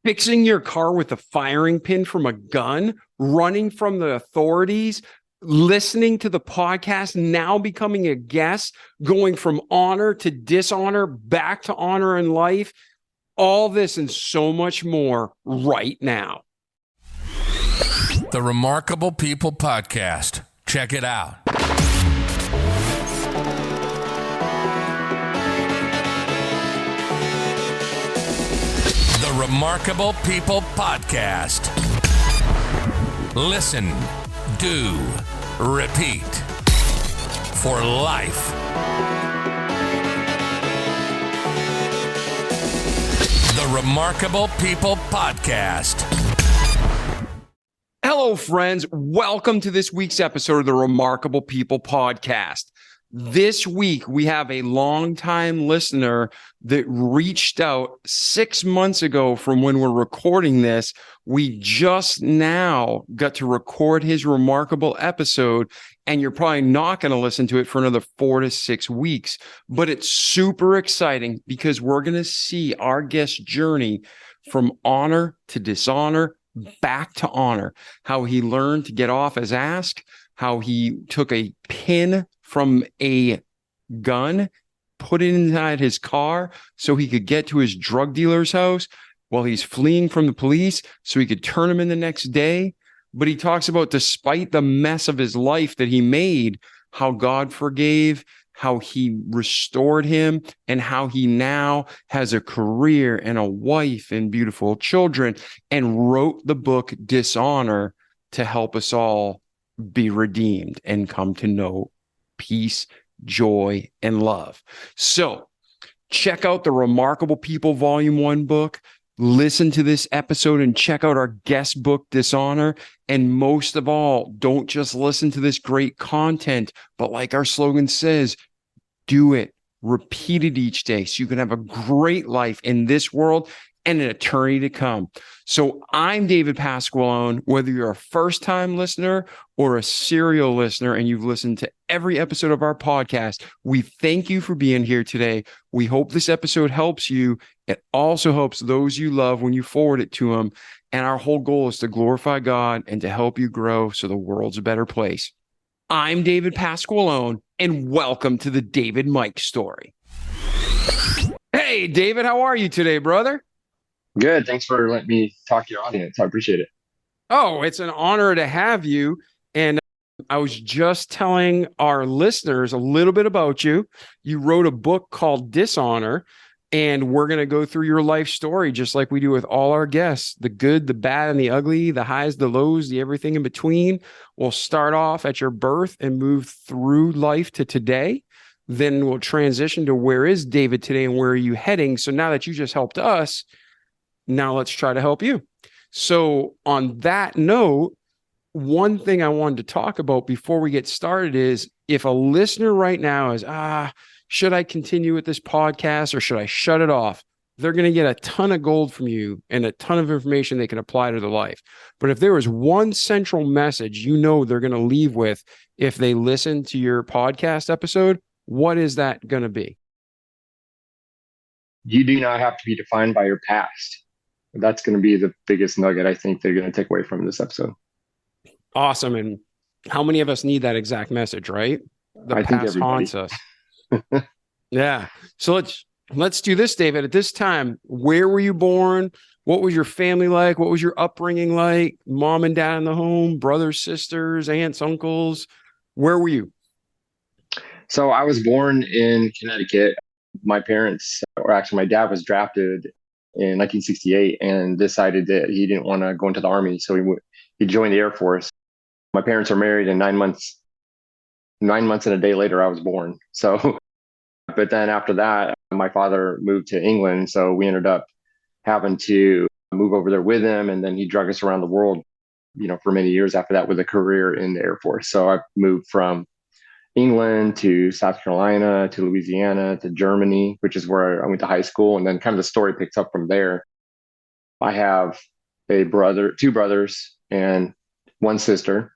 fixing your car with a firing pin from a gun, running from the authorities, listening to the podcast, now becoming a guest, going from honor to dishonor, back to honor in life. All this and so much more right now. The Remarkable People Podcast. Check it out. The Remarkable People Podcast. Listen, do, repeat for life. The Remarkable People Podcast. Hello, friends. Welcome to this week's episode of the Remarkable People Podcast. This week, we have a longtime listener that reached out 6 months ago from when we're recording this. We just now got to record his remarkable episode, and you're probably not going to listen to it for another 4 to 6 weeks. But it's super exciting because we're going to see our guest's journey from honor to dishonor, back to honor, how he learned to get off his ass, how he took a pin from a gun, put it inside his car so he could get to his drug dealer's house while he's fleeing from the police so he could turn him in the next day. But he talks about, despite the mess of his life that he made, how God forgave, how he restored him, and how he now has a career and a wife and beautiful children, and wrote the book Dishonor to help us all be redeemed and come to know peace, joy, and love. So check out the Remarkable People Volume 1 book. Listen to this episode and check out our guest book, Dishonor. And most of all, don't just listen to this great content, but like our slogan says, do it. Repeat it each day so you can have a great life in this world and an eternity to come. So I'm David Pasqualone. Whether you're a first-time listener or a serial listener and you've listened to every episode of our podcast, we thank you for being here today. We hope this episode helps you. It also helps those you love when you forward it to them. And our whole goal is to glorify God and to help you grow so the world's a better place. I'm David Pasqualone, and welcome to the David Mike Story. Hey, David, how are you today, brother? Good. Thanks for letting me talk to your audience. I appreciate it. Oh, it's an honor to have you. And I was just telling our listeners a little bit about you. You wrote a book called Dishonor, and we're going to go through your life story just like we do with all our guests, the good, the bad, and the ugly, the highs, the lows, the everything in between. We'll start off at your birth and move through life to today. Then we'll transition to where is David today and where are you heading? So now that you just helped us, now let's try to help you. So on that note, one thing I wanted to talk about before we get started is if a listener right now is, should I continue with this podcast or should I shut it off? They're going to get a ton of gold from you and a ton of information they can apply to their life. But if there was one central message they're going to leave with if they listen to your podcast episode, what is that going to be? You do not have to be defined by your past. That's going to be the biggest nugget I think they're going to take away from this episode. Awesome. And how many of us need that exact message, right? I think everybody haunts us. Yeah. So let's do this, David. At this time, where were you born? What was your family like? What was your upbringing like? Mom and dad in the home, brothers, sisters, aunts, uncles. Where were you? So I was born in Connecticut. My parents, or actually my dad, was drafted in 1968 and decided that he didn't want to go into the Army. So he joined the Air Force. My parents were married, and 9 months and a day later, I was born. So, but then after that, my father moved to England. So we ended up having to move over there with him. And then he drug us around the world, for many years after that with a career in the Air Force. So I moved from England to South Carolina to Louisiana to Germany, which is where I went to high school. And then kind of the story picks up from there. I have two brothers and one sister.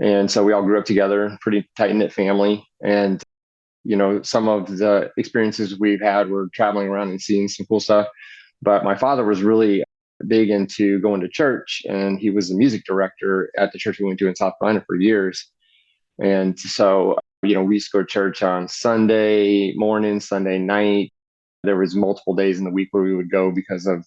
And so we all grew up together, pretty tight-knit family. And, some of the experiences we've had were traveling around and seeing some cool stuff. But my father was really big into going to church, and he was the music director at the church we went to in South Carolina for years. And so, we used to go to church on Sunday morning, Sunday night. There was multiple days in the week where we would go because of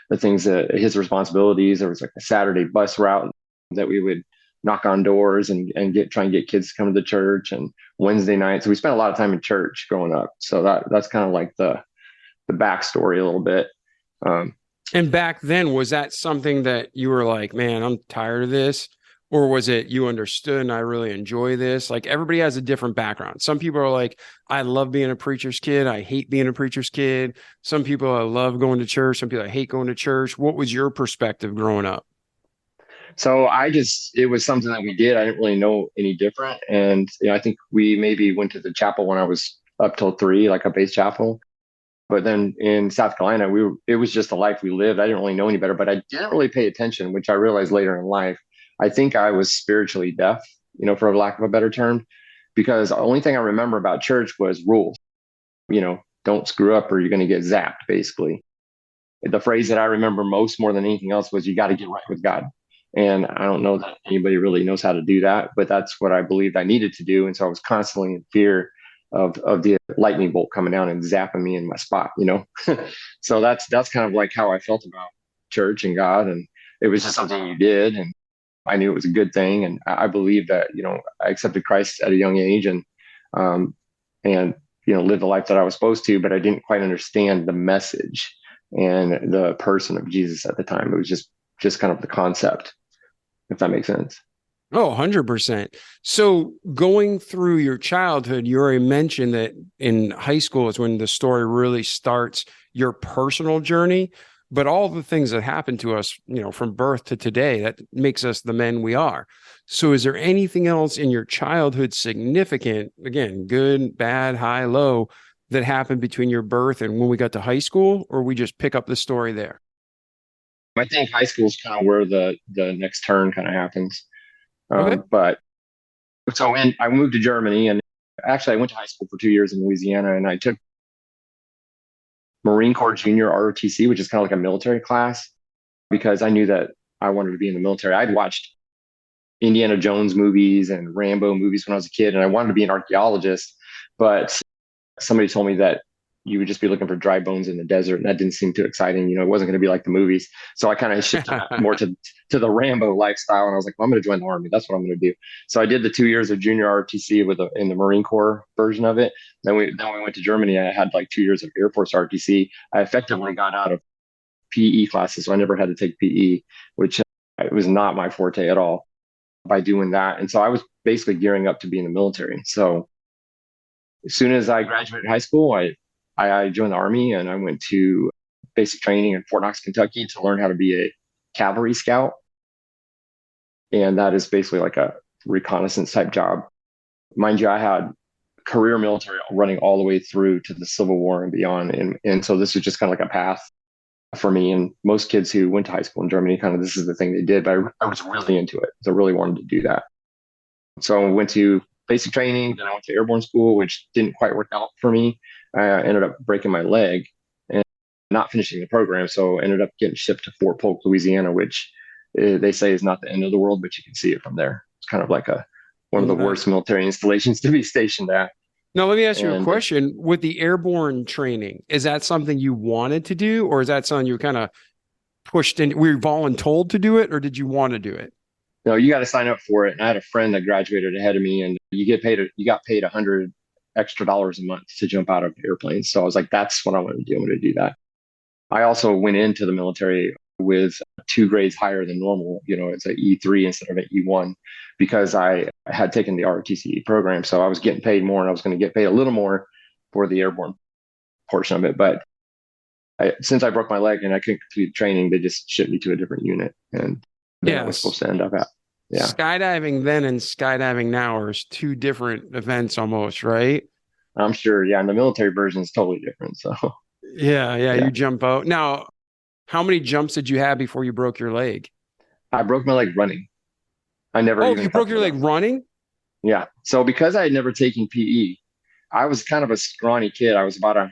the things that his responsibilities. There was like a Saturday bus route that we would knock on doors and try and get kids to come to the church, and Wednesday night. So we spent a lot of time in church growing up. So that's kind of like the backstory a little bit. And back then, was that something that you were like, man, I'm tired of this? Or was it you understood and I really enjoy this? Like everybody has a different background. Some people are like, I love being a preacher's kid. I hate being a preacher's kid. Some people I love going to church. Some people I hate going to church. What was your perspective growing up? So it was something that we did. I didn't really know any different. And I think we maybe went to the chapel when I was up till 3, like a base chapel. But then in South Carolina, it was just the life we lived. I didn't really know any better, but I didn't really pay attention, which I realized later in life. I think I was spiritually deaf, for lack of a better term, because the only thing I remember about church was rules. Don't screw up or you're going to get zapped, basically. The phrase that I remember more than anything else was, you got to get right with God. And I don't know that anybody really knows how to do that, but that's what I believed I needed to do. And so I was constantly in fear of the lightning bolt coming down and zapping me in my spot, So that's kind of like how I felt about church and God. And it was just something you did. And I knew it was a good thing. And I believe that, I accepted Christ at a young age and lived the life that I was supposed to, but I didn't quite understand the message and the person of Jesus at the time. It was just kind of the concept, if that makes sense. Oh, 100%. So going through your childhood, you already mentioned that in high school is when the story really starts, your personal journey, but all the things that happen to us, from birth to today, that makes us the men we are. So is there anything else in your childhood significant, again, good, bad, high, low, that happened between your birth and when we got to high school, or we just pick up the story there? I think high school is kind of where the next turn kind of happens. Okay. But so I moved to Germany, and actually I went to high school for 2 years in Louisiana, and I took Marine Corps Junior ROTC, which is kind of like a military class, because I knew that I wanted to be in the military. I'd watched Indiana Jones movies and Rambo movies when I was a kid, and I wanted to be an archaeologist, but somebody told me that you would just be looking for dry bones in the desert, and that didn't seem too exciting. It wasn't going to be like the movies. So I kind of shifted more to the Rambo lifestyle, and I was like, well, I'm going to join the Army. That's what I'm going to do. So I did the 2 years of junior ROTC in the Marine Corps version of it. Then we went to Germany. I had like 2 years of Air Force ROTC. I effectively got out of PE classes, so I never had to take PE, which it was not my forte at all by doing that. And so I was basically gearing up to be in the military. So as soon as I graduated high school, I joined the Army, and I went to basic training in Fort Knox, Kentucky, to learn how to be a cavalry scout. And that is basically like a reconnaissance type job. Mind you, I had career military running all the way through to the Civil War and beyond. And so this was just kind of like a path for me. And most kids who went to high school in Germany, kind of this is the thing they did, but I was really into it. So I really wanted to do that. So I went to basic training, then I went to airborne school, which didn't quite work out for me. I ended up breaking my leg and not finishing the program. So I ended up getting shipped to Fort Polk, Louisiana, which they say is not the end of the world, but you can see it from there. It's kind of like one of the worst military installations to be stationed at. Now, let me ask you a question. With the airborne training, is that something you wanted to do, or is that something you kind of pushed in? Were you voluntold to do it, or did you want to do it? No, you got to sign up for it. And I had a friend that graduated ahead of me, and you got paid $100 extra a month to jump out of airplanes. So I was like, that's what I want to do. I'm going to do that. I also went into the military with 2 grades higher than normal. It's an E3 instead of an E1, because I had taken the ROTC program. So I was getting paid more, and I was going to get paid a little more for the airborne portion of it. But since I broke my leg and I couldn't complete training, they just shipped me to a different unit. And I was supposed to end up at. Yeah. Skydiving then and skydiving now are 2 different events almost, right? I'm sure. Yeah. And the military version is totally different. So yeah. You jump out. Now, how many jumps did you have before you broke your leg? I broke my leg running. I never. Oh, you broke your leg running? Yeah. So because I had never taken PE, I was kind of a scrawny kid. I was about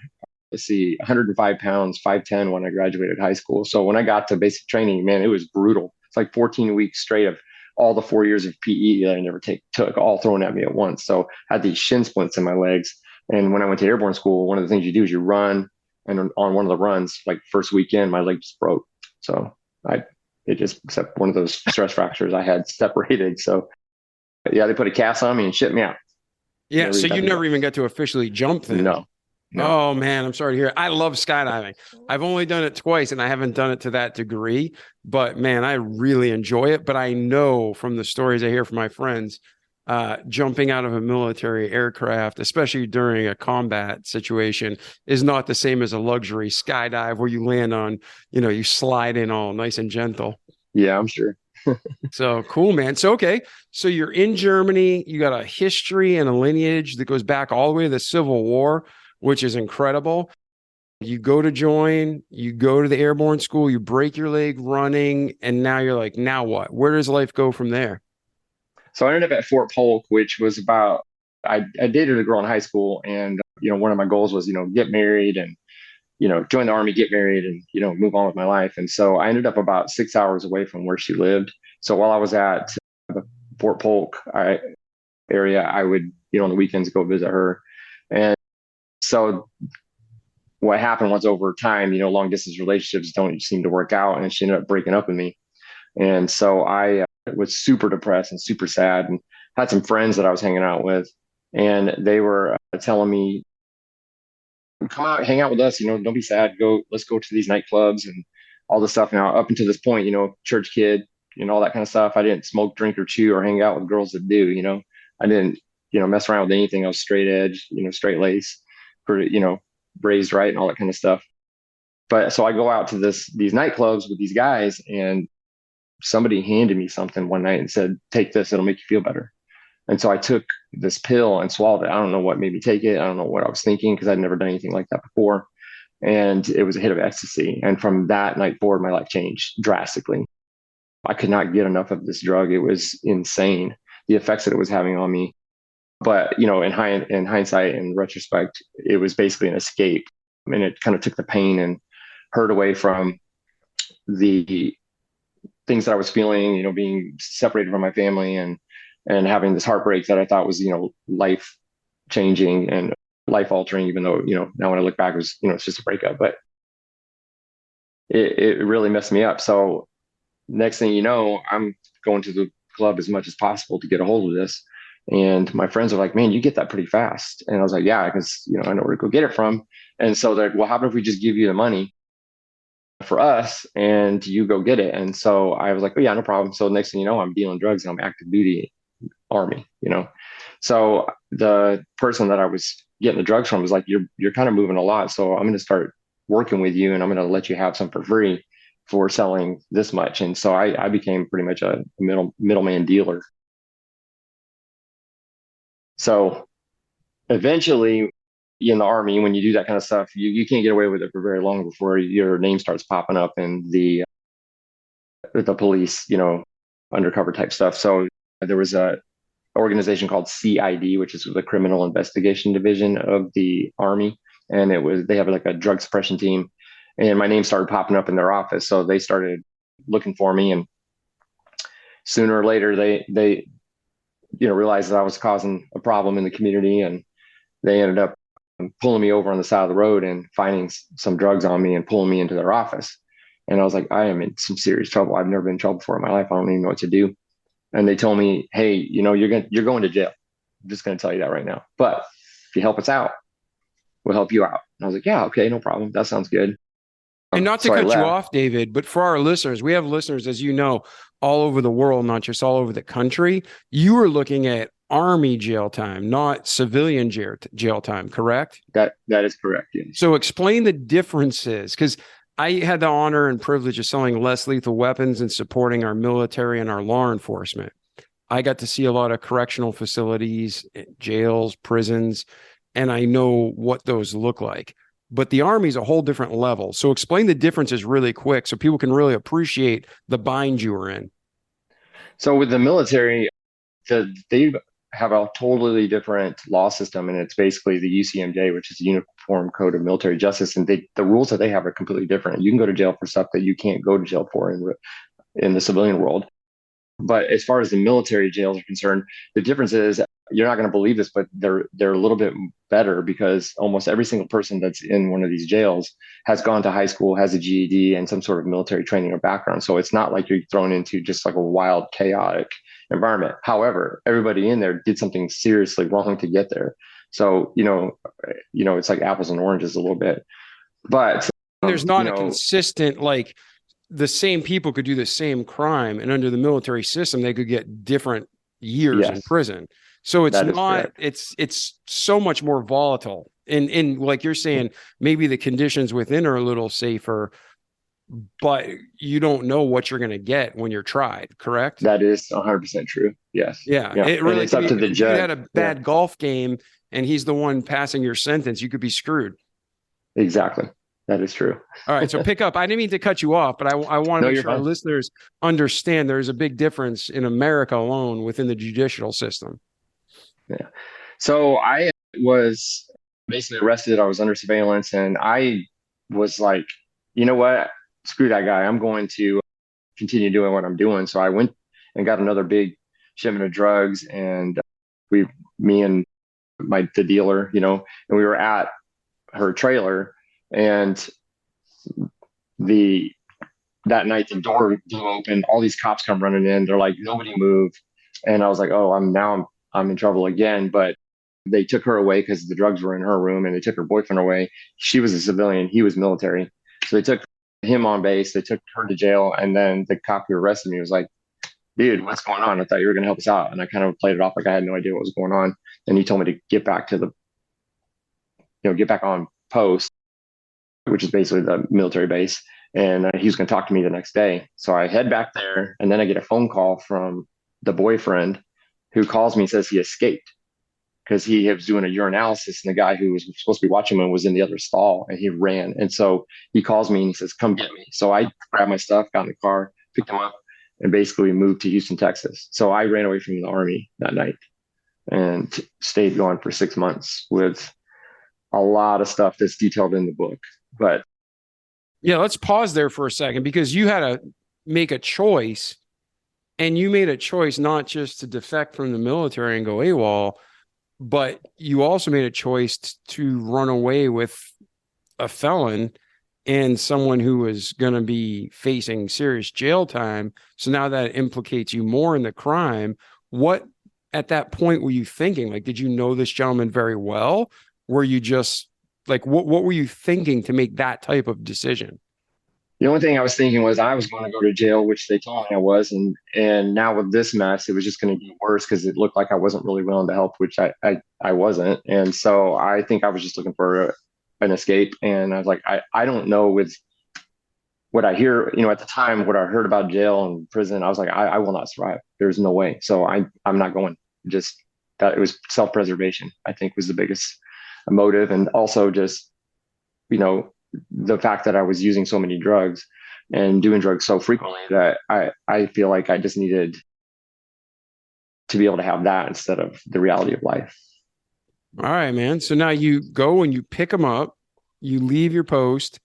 let's see, 105 pounds, 5'10" when I graduated high school. So when I got to basic training, man, it was brutal. It's like 14 weeks straight of all the 4 years of PE that I never took all thrown at me at once. So I had these shin splints in my legs. And when I went to airborne school, one of the things you do is you run. And on one of the runs, like first weekend, my leg just broke. So it just, except one of those stress fractures I had separated. So yeah, they put a cast on me and shipped me out. Yeah. So you never even got to officially jump then? No. Oh man, I'm sorry to hear it. I love skydiving. I've only done it twice and I haven't done it to that degree, but man, I really enjoy it. But I know from the stories I hear from my friends, jumping out of a military aircraft, especially during a combat situation, is not the same as a luxury skydive where you land on, you slide in all nice and gentle. Yeah, I'm sure. So cool, man. So, okay. So you're in Germany, you got a history and a lineage that goes back all the way to the Civil War, which is incredible. You go to join, you go to the airborne school, you break your leg running, and now you're like, now what? Where does life go from there? So I ended up at Fort Polk, which was about, I dated a girl in high school, and, one of my goals was, get married and, join the Army, get married and, move on with my life. And so I ended up about 6 hours away from where she lived. So while I was at the Fort Polk area, I would, on the weekends go visit her. And so what happened was over time, long distance relationships don't seem to work out. And she ended up breaking up with me. And so I was super depressed and super sad, and had some friends that I was hanging out with. And they were telling me, come out, hang out with us, don't be sad. Let's go to these nightclubs and all this stuff. Now, up until this point, church kid and all that kind of stuff. I didn't smoke, drink, or chew or hang out with girls that do, I didn't, mess around with anything. I was straight edge, straight lace, raised right and all that kind of stuff. But so I go out to these nightclubs with these guys, and somebody handed me something one night and said, take this, it'll make you feel better. And so I took this pill and swallowed it. I don't know what made me take it. I don't know what I was thinking, because I'd never done anything like that before. And it was a hit of ecstasy. And from that night forward, my life changed drastically. I could not get enough of this drug. It was insane, the effects that it was having on me. But, in hindsight and retrospect, it was basically an escape. And it kind of took the pain and hurt away from the things that I was feeling, being separated from my family and having this heartbreak that I thought was, life changing and life altering, even though, now when I look back, it was, it's just a breakup, but it really messed me up. So next thing you know, I'm going to the club as much as possible to get a hold of this. And my friends are like, man, you get that pretty fast. And I was like, yeah, because, I know where to go get it from. And so they're like, well, how about if we just give you the money for us and you go get it? And so I was like, oh yeah, no problem. So next thing you know, I'm dealing drugs and I'm active duty Army, So the person that I was getting the drugs from was like, you're kind of moving a lot. So I'm going to start working with you, and I'm going to let you have some for free for selling this much. And so I became pretty much a middleman dealer. So eventually in the Army, when you do that kind of stuff, you can't get away with it for very long before your name starts popping up in the police, undercover type stuff. So there was a organization called CID, which is the Criminal Investigation Division of the Army. And they have like a drug suppression team, and my name started popping up in their office. So they started looking for me, and sooner or later they realized that I was causing a problem in the community, and they ended up pulling me over on the side of the road and finding some drugs on me and pulling me into their office. And I was like, I am in some serious trouble. I've never been in trouble before in my life. I don't even know what to do. And they told me, hey, you're going to jail. I'm just going to tell you that right now. But if you help us out, we'll help you out. And I was like, yeah, okay, no problem. That sounds good. And not to cut you off, David, but for our listeners, we have listeners, as you know, all over the world, not just all over the country. You were looking at Army jail time, not civilian jail time, correct? That is correct. Yes. So explain the differences, because I had the honor and privilege of selling less lethal weapons and supporting our military and our law enforcement. I got to see a lot of correctional facilities, jails, prisons, and I know what those look like. But the Army is a whole different level. So explain the differences really quick so people can really appreciate the bind you were in. So with the military, they have a totally different law system, and it's basically the UCMJ, which is the Uniform Code of Military Justice, and the rules that they have are completely different. You can go to jail for stuff that you can't go to jail for in the civilian world. But as far as the military jails are concerned, the difference is, you're not going to believe this, but they're a little bit better, because almost every single person that's in one of these jails has gone to high school, has a GED, and some sort of military training or background. So it's not like you're thrown into just like a wild, chaotic environment. However, everybody in there did something seriously wrong to get there. So, it's like apples and oranges a little bit. But there's not a consistent, like, the same people could do the same crime, and under the military system, they could get different years in prison. So it's not, it's so much more volatile. And like you're saying, maybe the conditions within are a little safer, but you don't know what you're going to get when you're tried. Correct? That is 100% true. Yes. Yeah. It really, it's up to the judge. If you had a bad golf game and he's the one passing your sentence, you could be screwed. Exactly. That is true. All right. So pick up. I didn't mean to cut you off, but I want to make sure our listeners understand there's a big difference in America alone within the judicial system. Yeah. So I was basically arrested. I was under surveillance, and I was like, you know what? Screw that guy. I'm going to continue doing what I'm doing. So I went and got another big shipment of drugs, and me and the dealer, and we were at her trailer. And that night the door blew open, all these cops come running in, they're like, nobody move. And I was like, oh, I'm in trouble again. But they took her away because the drugs were in her room, and they took her boyfriend away. She was a civilian, he was military. So they took him on base, they took her to jail, and then the cop who arrested me was like, dude, what's going on? I thought you were going to help us out. And I kind of played it off like I had no idea what was going on. And he told me to get back to get back on post, which is basically the military base. And he was going to talk to me the next day. So I head back there, and then I get a phone call from the boyfriend, who calls me and says he escaped because he was doing a urinalysis, and the guy who was supposed to be watching him was in the other stall, and he ran. And so he calls me and he says, come get me. So I grabbed my stuff, got in the car, picked him up, and basically moved to Houston, Texas. So I ran away from the Army that night and stayed gone for 6 months with a lot of stuff that's detailed in the book. But yeah, let's pause there for a second, because you had to make a choice, and you made a choice not just to defect from the military and go AWOL, but you also made a choice to run away with a felon and someone who was going to be facing serious jail time. So now that implicates you more in the crime. What at that point were you thinking? Like, did you know this gentleman very well? Were you just like, what were you thinking to make that type of decision? The only thing I was thinking was I was going to go to jail, which they told me I was. And now with this mess, it was just going to get worse, because it looked like I wasn't really willing to help, which I wasn't. And so I think I was just looking for an escape. And I was like, I don't know, with what I hear, at the time, what I heard about jail and prison, I was like, I will not survive. There's no way. So I'm not going. Just that it was self-preservation, I think, was the biggest motive. And also just, the fact that I was using so many drugs and doing drugs so frequently that I feel like I just needed to be able to have that instead of the reality of life. All right, man. So now you go and you pick them up, you leave your post.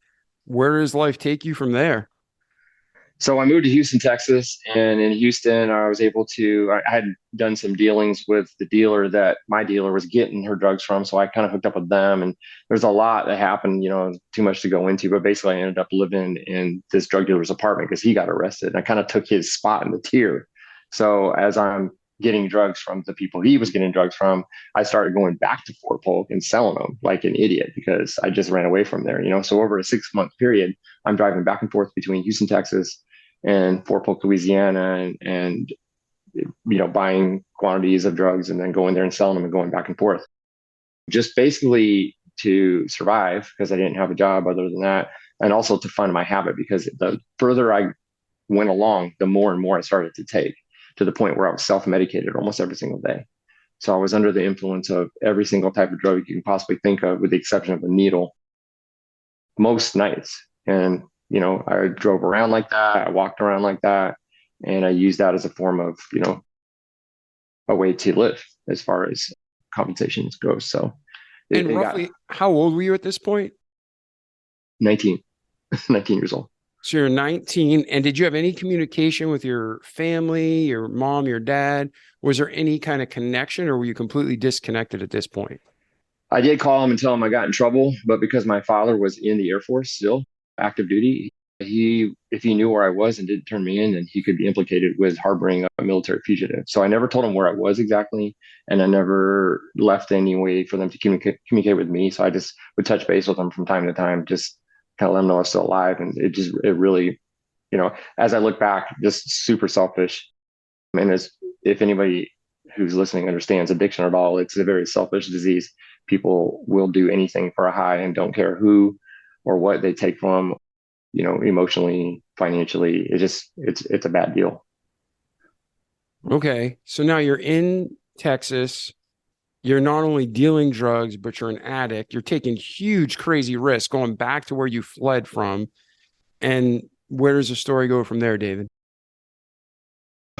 Where does life take you from there? So I moved to Houston, Texas, and in Houston, I had done some dealings with the dealer that my dealer was getting her drugs from. So I kind of hooked up with them, and there's a lot that happened, too much to go into, but basically I ended up living in this drug dealer's apartment because he got arrested, and I kind of took his spot in the tier. So as I'm getting drugs from the people he was getting drugs from, I started going back to Fort Polk and selling them like an idiot because I just ran away from there, So over a 6-month period, I'm driving back and forth between Houston, Texas, and Fort Polk, Louisiana, and buying quantities of drugs and then going there and selling them and going back and forth, just basically to survive, because I didn't have a job other than that, and also to fund my habit, because the further I went along, the more and more I started to take, to the point where I was self-medicated almost every single day. So I was under the influence of every single type of drug you can possibly think of, with the exception of a needle, most nights. And I drove around like that. I walked around like that. And I used that as a form of, a way to live. as far as compensations goes. So And roughly, how old were you at this point? 19, 19 years old. So you're 19. And did you have any communication with your family, your mom, your dad? Was there any kind of connection, or were you completely disconnected at this point? I did call him and tell him I got in trouble, but because my father was in the Air Force still, active duty, if he knew where I was and didn't turn me in, then he could be implicated with harboring a military fugitive. So I never told him where I was exactly, and I never left any way for them to communicate with me. So I just would touch base with them from time to time, just kind of let them know I was still alive. And it really, as I look back, just super selfish. And if anybody who's listening understands addiction at all, it's a very selfish disease. People will do anything for a high and don't care who or what they take from, emotionally, financially. It's a bad deal. Okay. So now you're in Texas. You're not only dealing drugs, but you're an addict. You're taking huge, crazy risks going back to where you fled from. And where does the story go from there, David?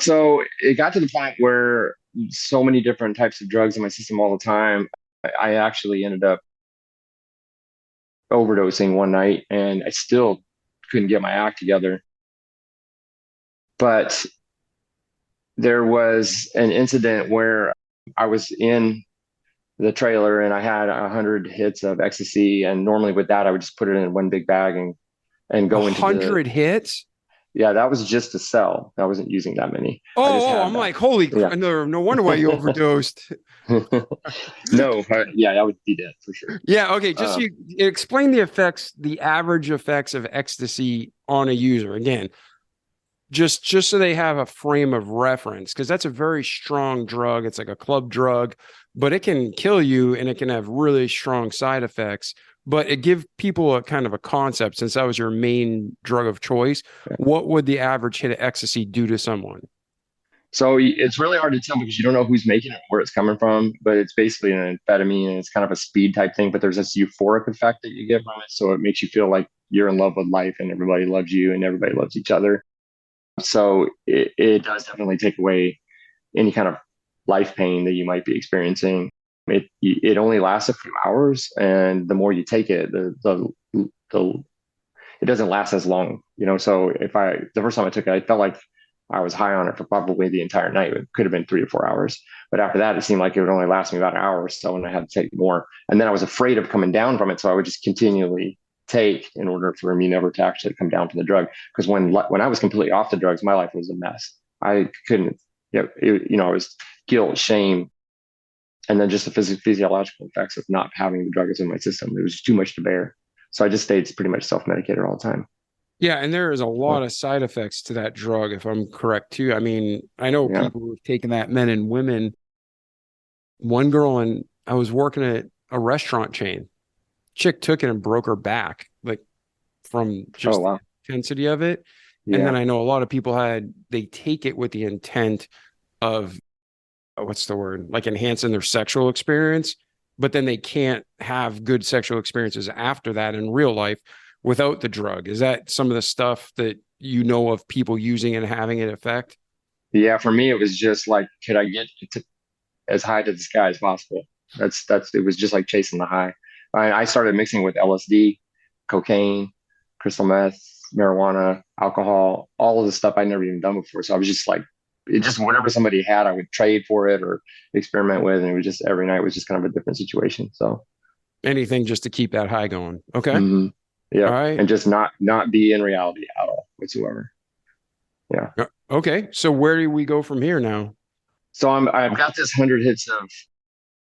So it got to the point where so many different types of drugs in my system all the time. I actually ended up overdosing one night, and I still couldn't get my act together. But there was an incident where I was in the trailer and I had 100 hits of ecstasy, and normally with that I would just put it in one big bag and go into 100 hits. Yeah, that was just a cell. I wasn't using that many. I'm like, holy crap! No wonder why you overdosed. No, I would be dead for sure. Yeah. Okay. Just you explain the average effects of ecstasy on a user again, just so they have a frame of reference, because that's a very strong drug. It's like a club drug, but it can kill you and it can have really strong side effects. But it gives people a kind of a concept, since that was your main drug of choice. What would the average hit of ecstasy do to someone? So it's really hard to tell because you don't know who's making it, where it's coming from, but it's basically an amphetamine and it's kind of a speed type thing, but there's this euphoric effect that you get from it. So it makes you feel like you're in love with life and everybody loves you and everybody loves each other. So it does definitely take away any kind of life pain that you might be experiencing. It only lasts a few hours, and the more you take it, the it doesn't last as long, So the first time I took it, I felt like I was high on it for probably the entire night. It could have been 3 to 4 hours, but after that, it seemed like it would only last me about an hour or so, and I had to take more. And then I was afraid of coming down from it, so I would just continually take in order for me never to actually come down from the drug. Because when I was completely off the drugs, my life was a mess. I couldn't, it was guilt, shame. And then just the physiological effects of not having the drugs in my system. It was just too much to bear. So I just stayed pretty much self-medicated all the time. Yeah, and there is a lot of side effects to that drug, if I'm correct, too. I mean, I know people who've taken that, men and women. One girl, and I was working at a restaurant chain. Chick took it and broke her back, like from just the intensity of it. Yeah. And then I know a lot of people they take it with the intent of, what's the word? Like enhancing their sexual experience, but then they can't have good sexual experiences after that in real life without the drug. Is that some of the stuff that you know of people using and having it affect? Yeah, for me, it was just like, could I get as high to the sky as possible? It was just like chasing the high. I started mixing with LSD, cocaine, crystal meth, marijuana, alcohol, all of the stuff I'd never even done before. So I was just like, whatever somebody had, I would trade for it or experiment with. And it was just every night was just kind of a different situation. So anything just to keep that high going. Okay. Mm-hmm. Yeah. All right. And just not be in reality at all whatsoever. Yeah. Okay. So where do we go from here now? So I've got this 100 hits of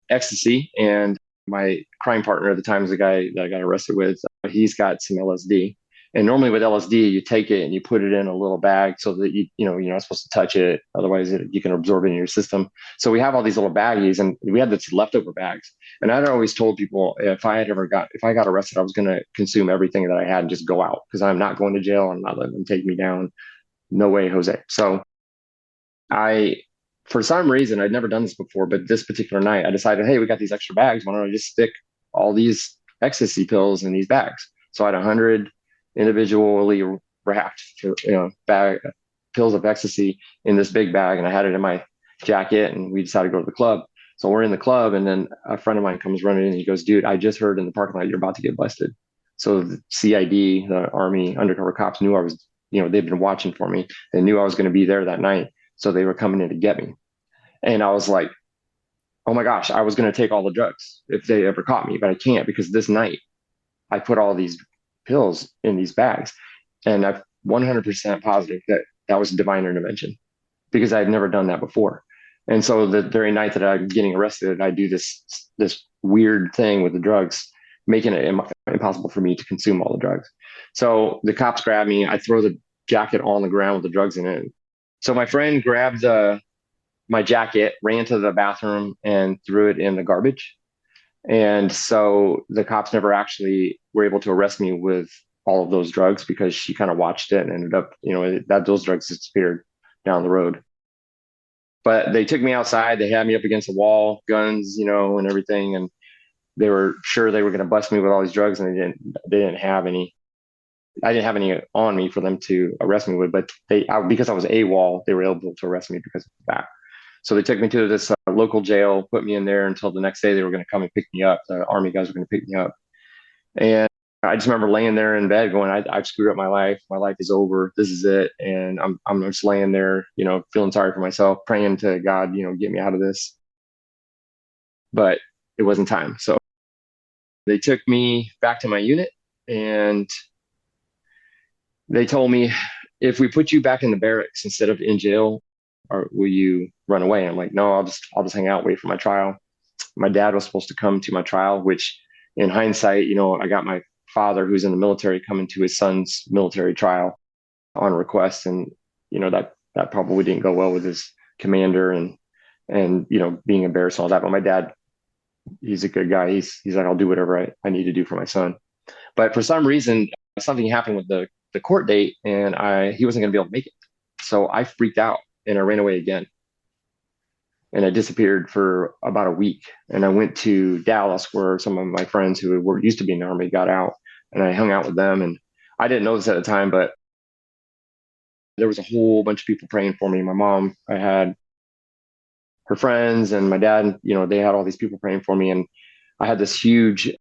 ecstasy, and my crime partner at the time is the guy that I got arrested with. He's got some LSD. And normally with LSD, you take it and you put it in a little bag so that you're not supposed to touch it. Otherwise, you can absorb it in your system. So we have all these little baggies, and we had these leftover bags. And I'd always told people if I got arrested, I was going to consume everything that I had and just go out, because I'm not going to jail. I'm not letting them take me down. No way, Jose. So for some reason, I'd never done this before, but this particular night, I decided, hey, we got these extra bags. Why don't I just stick all these ecstasy pills in these bags? So I had 100 individually wrapped pills of ecstasy in this big bag, and I had it in my jacket, and we decided to go to the club. So we're in the club, and then a friend of mine comes running in and he goes, dude, I just heard in the parking lot you're about to get busted. So the CID, the Army undercover cops, knew I was, they've been watching for me. They knew I was going to be there that night. So they were coming in to get me. And I was like, oh my gosh, I was going to take all the drugs if they ever caught me, but I can't because this night I put all these pills in these bags. And I'm 100% positive that that was divine intervention because I had never done that before. And so the very night that I'm getting arrested, I do this weird thing with the drugs, making it impossible for me to consume all the drugs. So the cops grab me. I throw the jacket on the ground with the drugs in it. So my friend grabbed my jacket, ran to the bathroom, and threw it in the garbage. And so the cops never actually were able to arrest me with all of those drugs because she kind of watched it and ended up, that those drugs disappeared down the road. But they took me outside. They had me up against the wall, guns, and everything. And they were sure they were going to bust me with all these drugs, and they didn't have any. I didn't have any on me for them to arrest me with, but because I was AWOL, they were able to arrest me because of that. So they took me to this local jail, put me in there until the next day they were going to come and pick me up. The Army guys were going to pick me up. And I just remember laying there in bed going, I've screwed up my life. My life is over. This is it. And I'm just laying there, feeling sorry for myself, praying to God, get me out of this. But it wasn't time. So they took me back to my unit and they told me, if we put you back in the barracks instead of in jail, or will you run away? I'm like, no, I'll just hang out, wait for my trial. My dad was supposed to come to my trial, which in hindsight, I got my father who's in the military coming to his son's military trial on request. And, that probably didn't go well with his commander and, being embarrassed and all that. But my dad, he's a good guy. He's like, I'll do whatever I need to do for my son. But for some reason, something happened with the court date and he wasn't going to be able to make it. So I freaked out and I ran away again. And I disappeared for about a week. And I went to Dallas where some of my friends who used to be in the Army got out, and I hung out with them. And I didn't know this at the time, but there was a whole bunch of people praying for me. My mom, I had her friends, and my dad, they had all these people praying for me. And I had this huge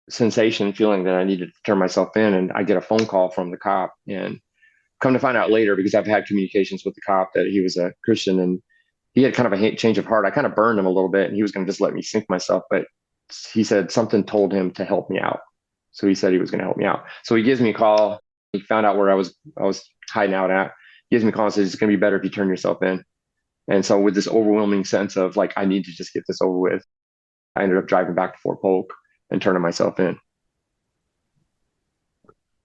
sensation feeling that I needed to turn myself in. And I get a phone call from the cop, and come to find out later, because I've had communications with the cop, that he was a Christian and he had kind of a change of heart. I kind of burned him a little bit and he was going to just let me sink myself. But he said something told him to help me out. So he said he was going to help me out. So he gives me a call. He found out where I was hiding out at. He gives me a call and says, it's going to be better if you turn yourself in. And so with this overwhelming sense of like, I need to just get this over with, I ended up driving back to Fort Polk and turning myself in.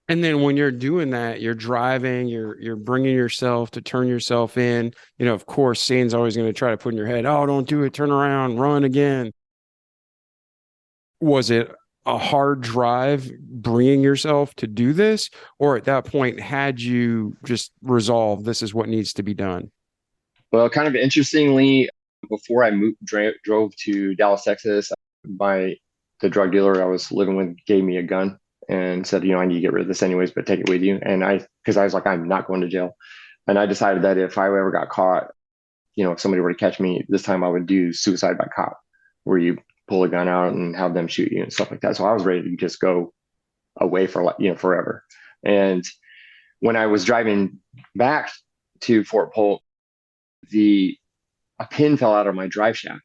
And then when you're doing that, you're driving, you're bringing yourself to turn yourself in. Of course, Satan's always going to try to put in your head, oh, don't do it, turn around, run again. Was it a hard drive bringing yourself to do this? Or at that point, had you just resolved this is what needs to be done? Well, kind of interestingly, before I drove to Dallas, Texas, the drug dealer I was living with gave me a gun and said, I need to get rid of this anyways, but take it with you. And because I was like, I'm not going to jail. And I decided that if I ever got caught, if somebody were to catch me, this time I would do suicide by cop, where you pull a gun out and have them shoot you and stuff like that. So I was ready to just go away for, forever. And when I was driving back to Fort Polk, a pin fell out of my drive shaft.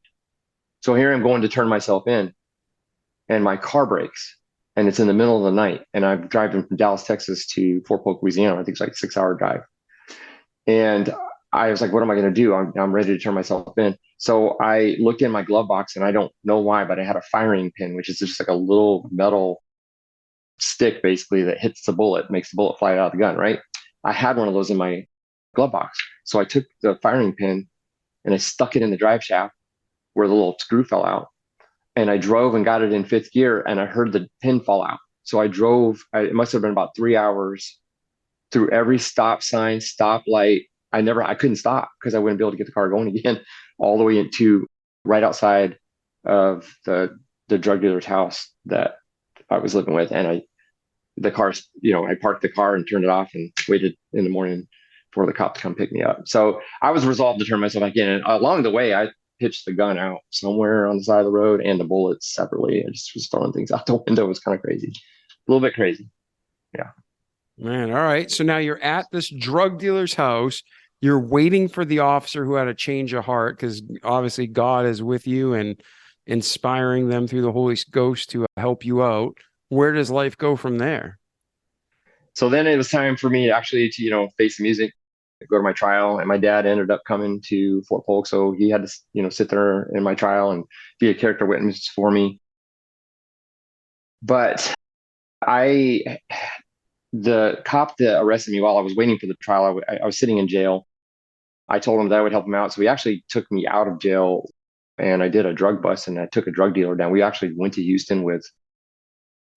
So here I'm going to turn myself in and my car breaks. And it's in the middle of the night. And I'm driving from Dallas, Texas to Fort Polk, Louisiana. I think it's like a 6-hour drive. And I was like, what am I going to do? I'm ready to turn myself in. So I looked in my glove box and I don't know why, but I had a firing pin, which is just like a little metal stick basically that hits the bullet, makes the bullet fly out of the gun, right? I had one of those in my glove box. So I took the firing pin and I stuck it in the drive shaft where the little screw fell out. And I drove and got it in 5th gear and I heard the pin fall out. So I drove, it must have been about 3 hours through every stop sign, stoplight. I couldn't stop because I wouldn't be able to get the car going again, all the way into right outside of the drug dealer's house that I was living with. And I parked the car and turned it off and waited in the morning for the cop to come pick me up. So I was resolved to turn myself back in. And along the way, pitched the gun out somewhere on the side of the road and the bullets separately. I just was throwing things out the window. It was kind of crazy, a little bit crazy. Yeah. Man, all right. So now you're at this drug dealer's house. You're waiting for the officer who had a change of heart, because obviously God is with you and inspiring them through the Holy Ghost to help you out. Where does life go from there? So then it was time for me actually to, face the music, go to my trial. And my dad ended up coming to Fort Polk. So he had to, sit there in my trial and be a character witness for me. But the cop that arrested me while I was waiting for the trial, I was sitting in jail. I told him that I would help him out. So he actually took me out of jail, and I did a drug bust, and I took a drug dealer down. We actually went to Houston with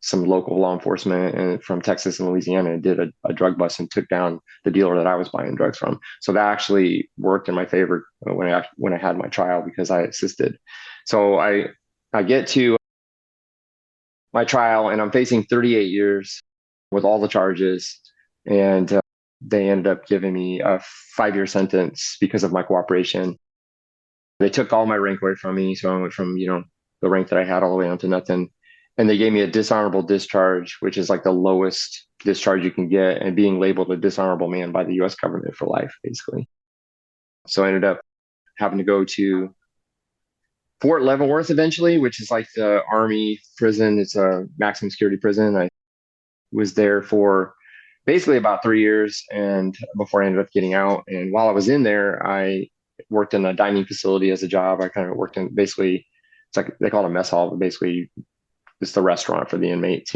some local law enforcement and from Texas and Louisiana, and did a drug bust and took down the dealer that I was buying drugs from. So that actually worked in my favor when I had my trial, because I assisted. So I get to my trial, and I'm facing 38 years with all the charges, and they ended up giving me a 5-year sentence because of my cooperation. They took all my rank away from me, so I went from the rank that I had all the way down to nothing, and they gave me a dishonorable discharge, which is like the lowest discharge you can get, and being labeled a dishonorable man by the U.S. government for life, basically. So I ended up having to go to Fort Leavenworth eventually, which is like the Army prison. It's a maximum security prison. I was there for basically about 3 years, and before I ended up getting out. And while I was in there, I worked in a dining facility as a job. I kind of worked in, basically, it's like they call it a mess hall, but basically it's the restaurant for the inmates.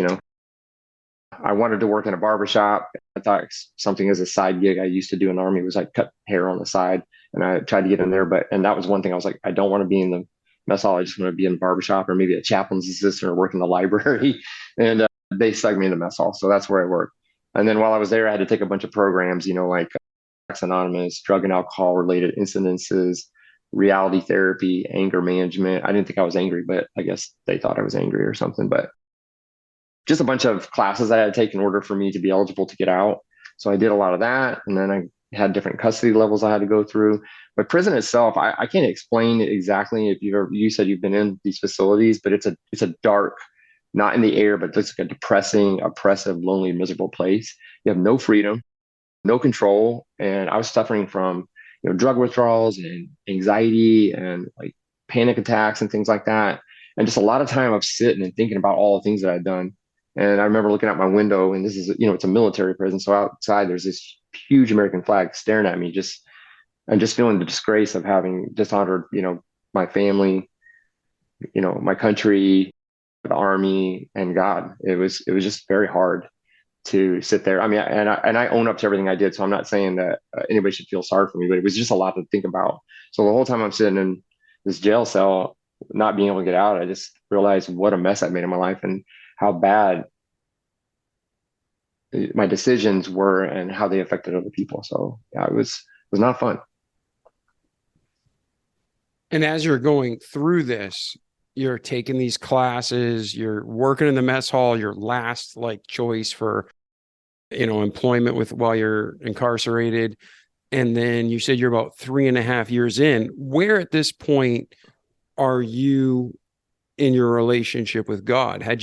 I wanted to work in a barber shop. I thought something as a side gig I used to do in the Army was like cut hair on the side, and I tried to get in there, and that was one thing I was like, I don't want to be in the mess hall. I just want to be in the barber shop, or maybe a chaplain's assistant, or work in the library. And they stuck me in the mess hall. So that's where I worked. And then while I was there, I had to take a bunch of programs, like Anonymous, drug and alcohol related incidences, reality therapy, anger management. I didn't think I was angry, but I guess they thought I was angry or something. But just a bunch of classes I had to take in order for me to be eligible to get out. So I did a lot of that. And then I had different custody levels I had to go through. But prison itself, I can't explain it exactly. If you said you've been in these facilities, but it's a dark, not in the air, but it's like a depressing, oppressive, lonely, miserable place. You have no freedom, no control. And I was suffering from, drug withdrawals and anxiety and like panic attacks and things like that. And just a lot of time I'm sitting and thinking about all the things that I'd done. And I remember looking out my window, and this is, it's a military prison. So outside there's this huge American flag staring at me, I'm just feeling the disgrace of having dishonored, my family, my country, the Army, and God. It was just very hard to sit there. I mean, and I own up to everything I did. So I'm not saying that anybody should feel sorry for me, but it was just a lot to think about. So the whole time I'm sitting in this jail cell, not being able to get out, I just realized what a mess I made in my life and how bad my decisions were and how they affected other people. So yeah, it was not fun. And as you're going through this, you're taking these classes, you're working in the mess hall, your last choice for, employment while you're incarcerated. And then you said you're about 3.5 years in. Where at this point are you in your relationship with God? Have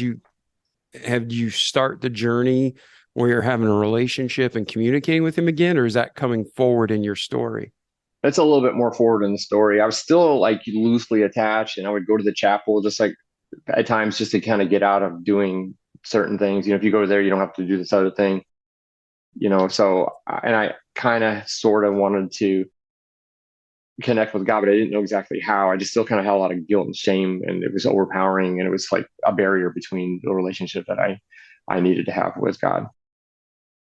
you start the journey where you're having a relationship and communicating with him again, or is that coming forward in your story? It's a little bit more forward in the story. I was still loosely attached, and I would go to the chapel just at times just to kind of get out of doing certain things. If you go there, you don't have to do this other thing, so, and I kind of sort of wanted to connect with God, but I didn't know exactly how. I just still kind of had a lot of guilt and shame, and it was overpowering, and it was like a barrier between the relationship that I needed to have with God.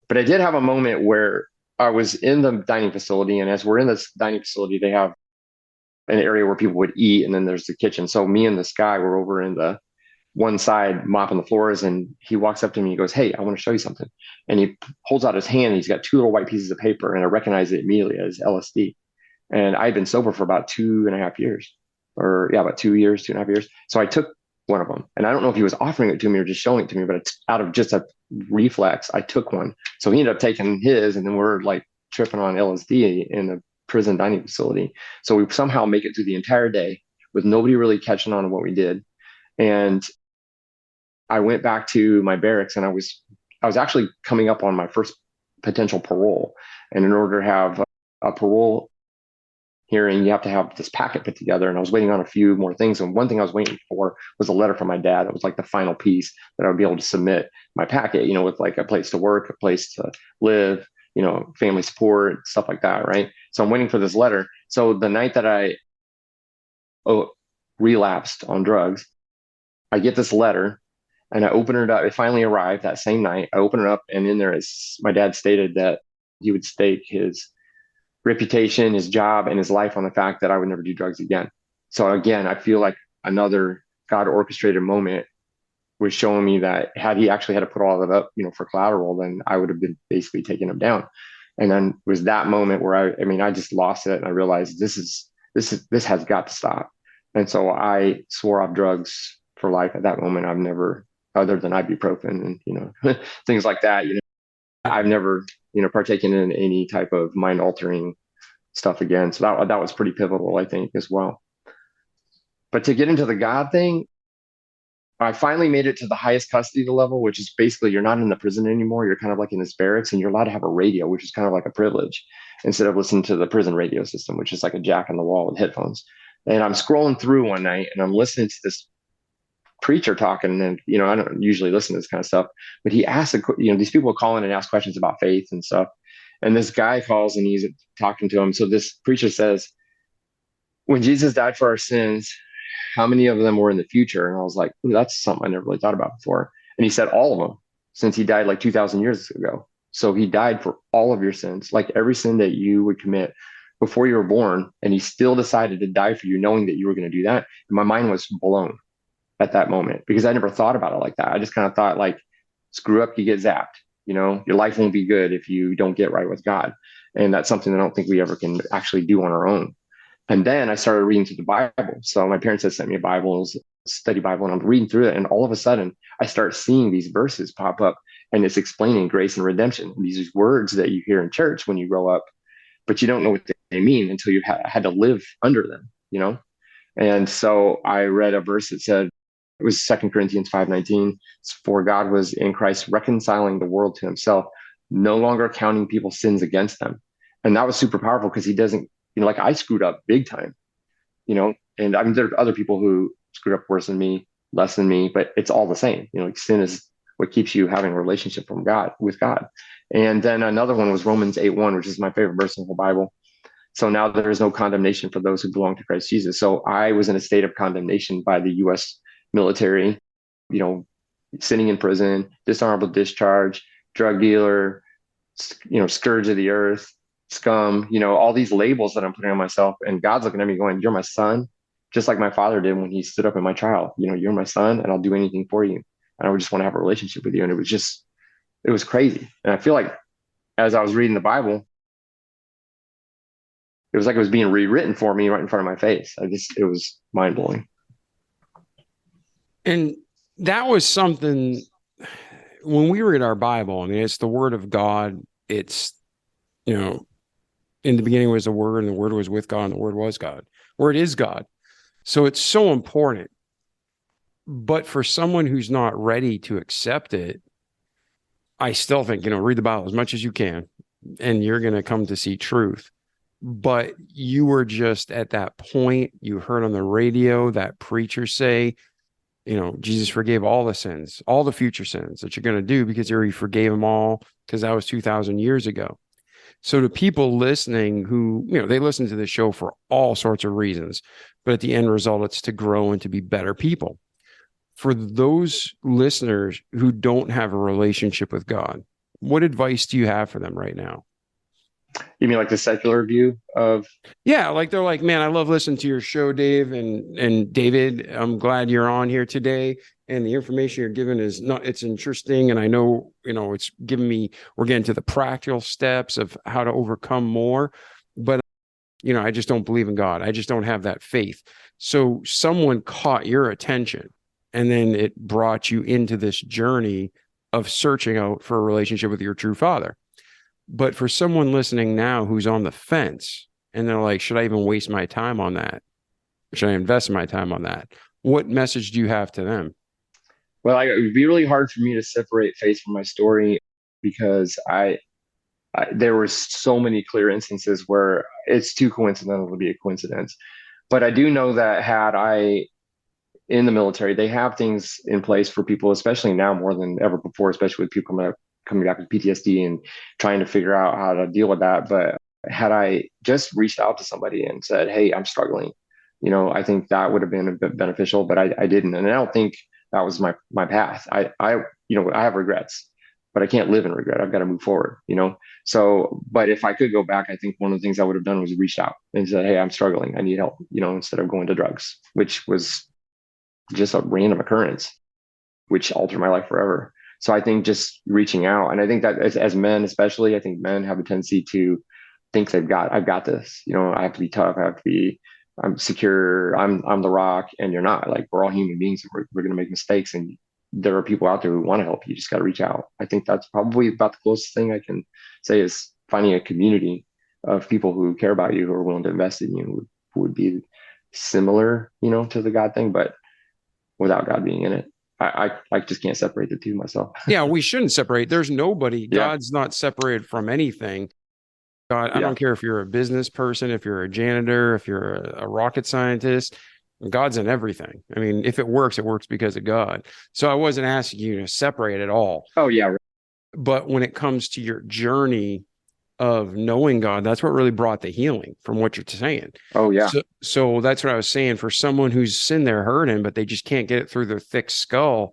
But I did have a moment where I was in the dining facility, and as we're in this dining facility, they have an area where people would eat, and then there's the kitchen. So me and this guy were over in the one side mopping the floors, and he walks up to me and he goes, "Hey, I want to show you something." And he holds out his hand, and he's got 2 little white pieces of paper, and I recognize it immediately as LSD. And I'd been sober for about 2.5 years, about 2 years, 2.5 years. So I took one of them, and I don't know if he was offering it to me or just showing it to me, but it's out of just a reflex, I took one. So he ended up taking his, and then we're tripping on LSD in the prison dining facility. So we somehow make it through the entire day with nobody really catching on to what we did. And I went back to my barracks, and I was actually coming up on my first potential parole. And in order to have a parole hearing, you have to have this packet put together. And I was waiting on a few more things. And one thing I was waiting for was a letter from my dad. That was like the final piece that I would be able to submit my packet, with like a place to work, a place to live, family support, stuff like that. Right. So I'm waiting for this letter. So the night that I relapsed on drugs, I get this letter and I open it up. It finally arrived that same night. I open it up, and in there is my dad stated that he would stake his reputation, his job, and his life on the fact that I would never do drugs again. So again, I feel like another God orchestrated moment was showing me that had he actually had to put all of it up, for collateral, then I would have been basically taking him down. And then it was that moment where I just lost it, and I realized this has got to stop. And so I swore off drugs for life at that moment. I've never, other than ibuprofen and things like that, I've never partaken in any type of mind altering stuff again. So that was pretty pivotal, I think, as well. But to get into the God thing, I finally made it to the highest custody level, which is basically you're not in the prison anymore. You're kind of like in this barracks, and you're allowed to have a radio, which is kind of like a privilege, instead of listening to the prison radio system, which is like a jack on the wall with headphones. And I'm scrolling through one night, and I'm listening to this preacher talking, and I don't usually listen to this kind of stuff, but he asked, these people call in and ask questions about faith and stuff, and this guy calls and he's talking to him. So this preacher says, when Jesus died for our sins, how many of them were in the future? And I was like, that's something I never really thought about before. And he said all of them, since he died like 2,000 years ago. So he died for all of your sins, like every sin that you would commit before you were born, and he still decided to die for you, knowing that you were going to do that. And my mind was blown at that moment, because I never thought about it like that. I just kind of thought, like, screw up, you get zapped. Your life won't be good if you don't get right with God. And that's something I don't think we ever can actually do on our own. And then I started reading through the Bible. So my parents had sent me a Bible, it was a study Bible, and I'm reading through it. And all of a sudden I start seeing these verses pop up, and it's explaining grace and redemption. And these words that you hear in church when you grow up, but you don't know what they mean until you had to live under them, And so I read a verse that said, it was 2 Corinthians 5:19. For God was in Christ reconciling the world to himself, no longer counting people's sins against them. And that was super powerful, because he doesn't, like I screwed up big time, and I mean, there are other people who screwed up worse than me, less than me, but it's all the same. Like sin is what keeps you having a relationship with God. And then another one was Romans 8:1, which is my favorite verse in the whole Bible. So now there is no condemnation for those who belong to Christ Jesus. So I was in a state of condemnation by the U.S. military, sitting in prison, dishonorable discharge, drug dealer, scourge of the earth, scum, all these labels that I'm putting on myself. And God's looking at me going, you're my son, just like my father did when he stood up in my trial. You're my son, and I'll do anything for you. And I would just want to have a relationship with you. And it was crazy. And I feel like as I was reading the Bible, it was like it was being rewritten for me right in front of my face. It was mind blowing. And that was something when we read our Bible. I mean, it's the word of God. It's, in the beginning was the word, and the word was with God, and the word was God. Word is God. So it's so important. But for someone who's not ready to accept it, I still think, read the Bible as much as you can, and you're going to come to see truth. But you were just at that point, you heard on the radio that preacher say, Jesus forgave all the sins, all the future sins that you're going to do, because he already forgave them all, because that was 2,000 years ago. So to people listening who, they listen to the show for all sorts of reasons, but at the end result, it's to grow and to be better people. For those listeners who don't have a relationship with God, what advice do you have for them right now? You mean like the secular view of? Yeah, like they're like, man, I love listening to your show, Dave, and David. I'm glad you're on here today, and the information you're giving it's interesting, and I know, it's giving me. We're getting to the practical steps of how to overcome more, but I just don't believe in God. I just don't have that faith. So someone caught your attention, and then it brought you into this journey of searching out for a relationship with your true Father. But for someone listening now who's on the fence, and they're like, should I even waste my time on that? Should I invest my time on that? What message do you have to them? Well, it would be really hard for me to separate faith from my story because there were so many clear instances where it's too coincidental to be a coincidence. But I do know that had I in the military, they have things in place for people, especially now more than ever before, especially with people coming back with PTSD and trying to figure out how to deal with that. But had I just reached out to somebody and said, "Hey, I'm struggling," I think that would have been a bit beneficial. But I didn't, and I don't think that was my path. I have regrets, but I can't live in regret. I've got to move forward. So, but if I could go back, I think one of the things I would have done was reached out and said, "Hey, I'm struggling. I need help," instead of going to drugs, which was just a random occurrence, which altered my life forever. So I think just reaching out, and I think that as men, especially, I think men have a tendency to think I've got this. I have to be tough. I'm secure. I'm the rock, and you're not. Like, we're all human beings, and we're going to make mistakes, and there are people out there who want to help you. You just got to reach out. I think that's probably about the closest thing I can say is finding a community of people who care about you, who are willing to invest in you, who would be similar, to the God thing, but without God being in it. I just can't separate the two myself. Yeah, we shouldn't separate. There's nobody. Yeah. God's not separated from anything. God, I don't care if you're a business person, if you're a janitor, if you're a rocket scientist, God's in everything. I mean, if it works because of God. So I wasn't asking you to separate at all. Oh, yeah. But when it comes to your journey of knowing God, that's what really brought the healing from what you're saying. Oh, yeah. So that's what I was saying. For someone who's in there hurting, but they just can't get it through their thick skull,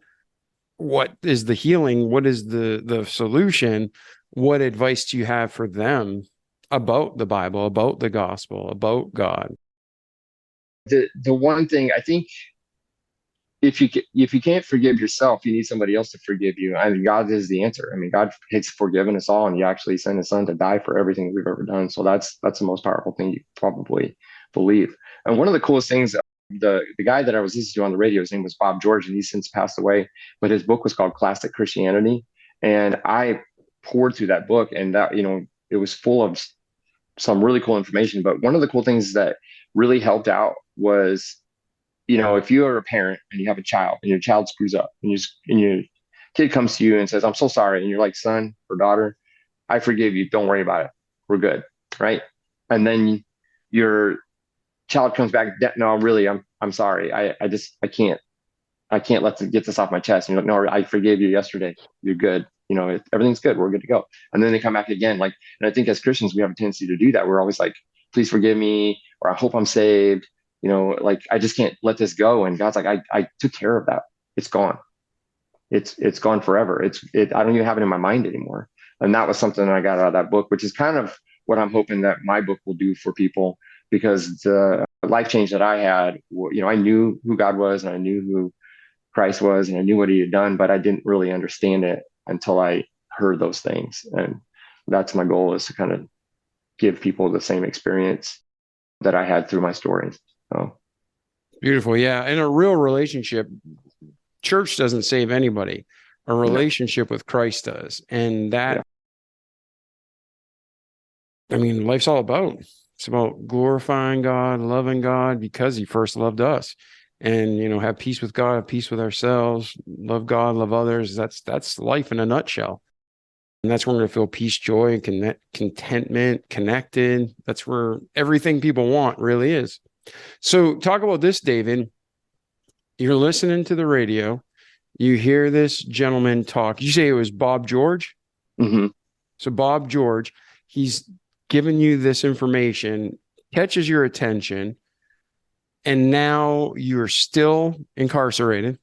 what is the healing? What is the solution? What advice do you have for them about the Bible, about the gospel, about God? The one thing I think, if you can't forgive yourself, you need somebody else to forgive you. I mean, God is the answer. I mean, God has forgiven us all, and He actually sent His Son to die for everything we've ever done. So that's the most powerful thing you probably believe. And one of the coolest things, the guy that I was listening to on the radio, his name was Bob George, and he's since passed away. But his book was called Classic Christianity, and I poured through that book, and that it was full of some really cool information. But one of the cool things that really helped out was, if you are a parent and you have a child and your child screws up and your kid comes to you and says, "I'm so sorry," and you're like, "Son or daughter, I forgive you. Don't worry about it. We're good." Right. And then your child comes back, "No, really, I'm sorry. I can't get this off my chest." And you're like, "No, I forgave you yesterday. You're good. Everything's good. We're good to go." And then they come back again. And I think as Christians, we have a tendency to do that. We're always like, "Please forgive me," or "I hope I'm saved." I just can't let this go. And God's like, I took care of that. It's gone. It's gone forever. I don't even have it in my mind anymore. And that was something that I got out of that book, which is kind of what I'm hoping that my book will do for people, because the life change that I had, I knew who God was, and I knew who Christ was, and I knew what He had done, but I didn't really understand it until I heard those things. And that's my goal, is to kind of give people the same experience that I had through my stories. Oh, beautiful. Yeah. In a real relationship, church doesn't save anybody. A relationship with Christ does. And that, I mean, life's all about. It's about glorifying God, loving God, because He first loved us. And, have peace with God, have peace with ourselves, love God, love others. That's life in a nutshell. And that's where we're going to feel peace, joy, and contentment, connected. That's where everything people want really is. So talk about this, David. You're listening to the radio. You hear this gentleman talk. You say it was Bob George? Mm-hmm. So Bob George, he's giving you this information, catches your attention, and now you're still incarcerated,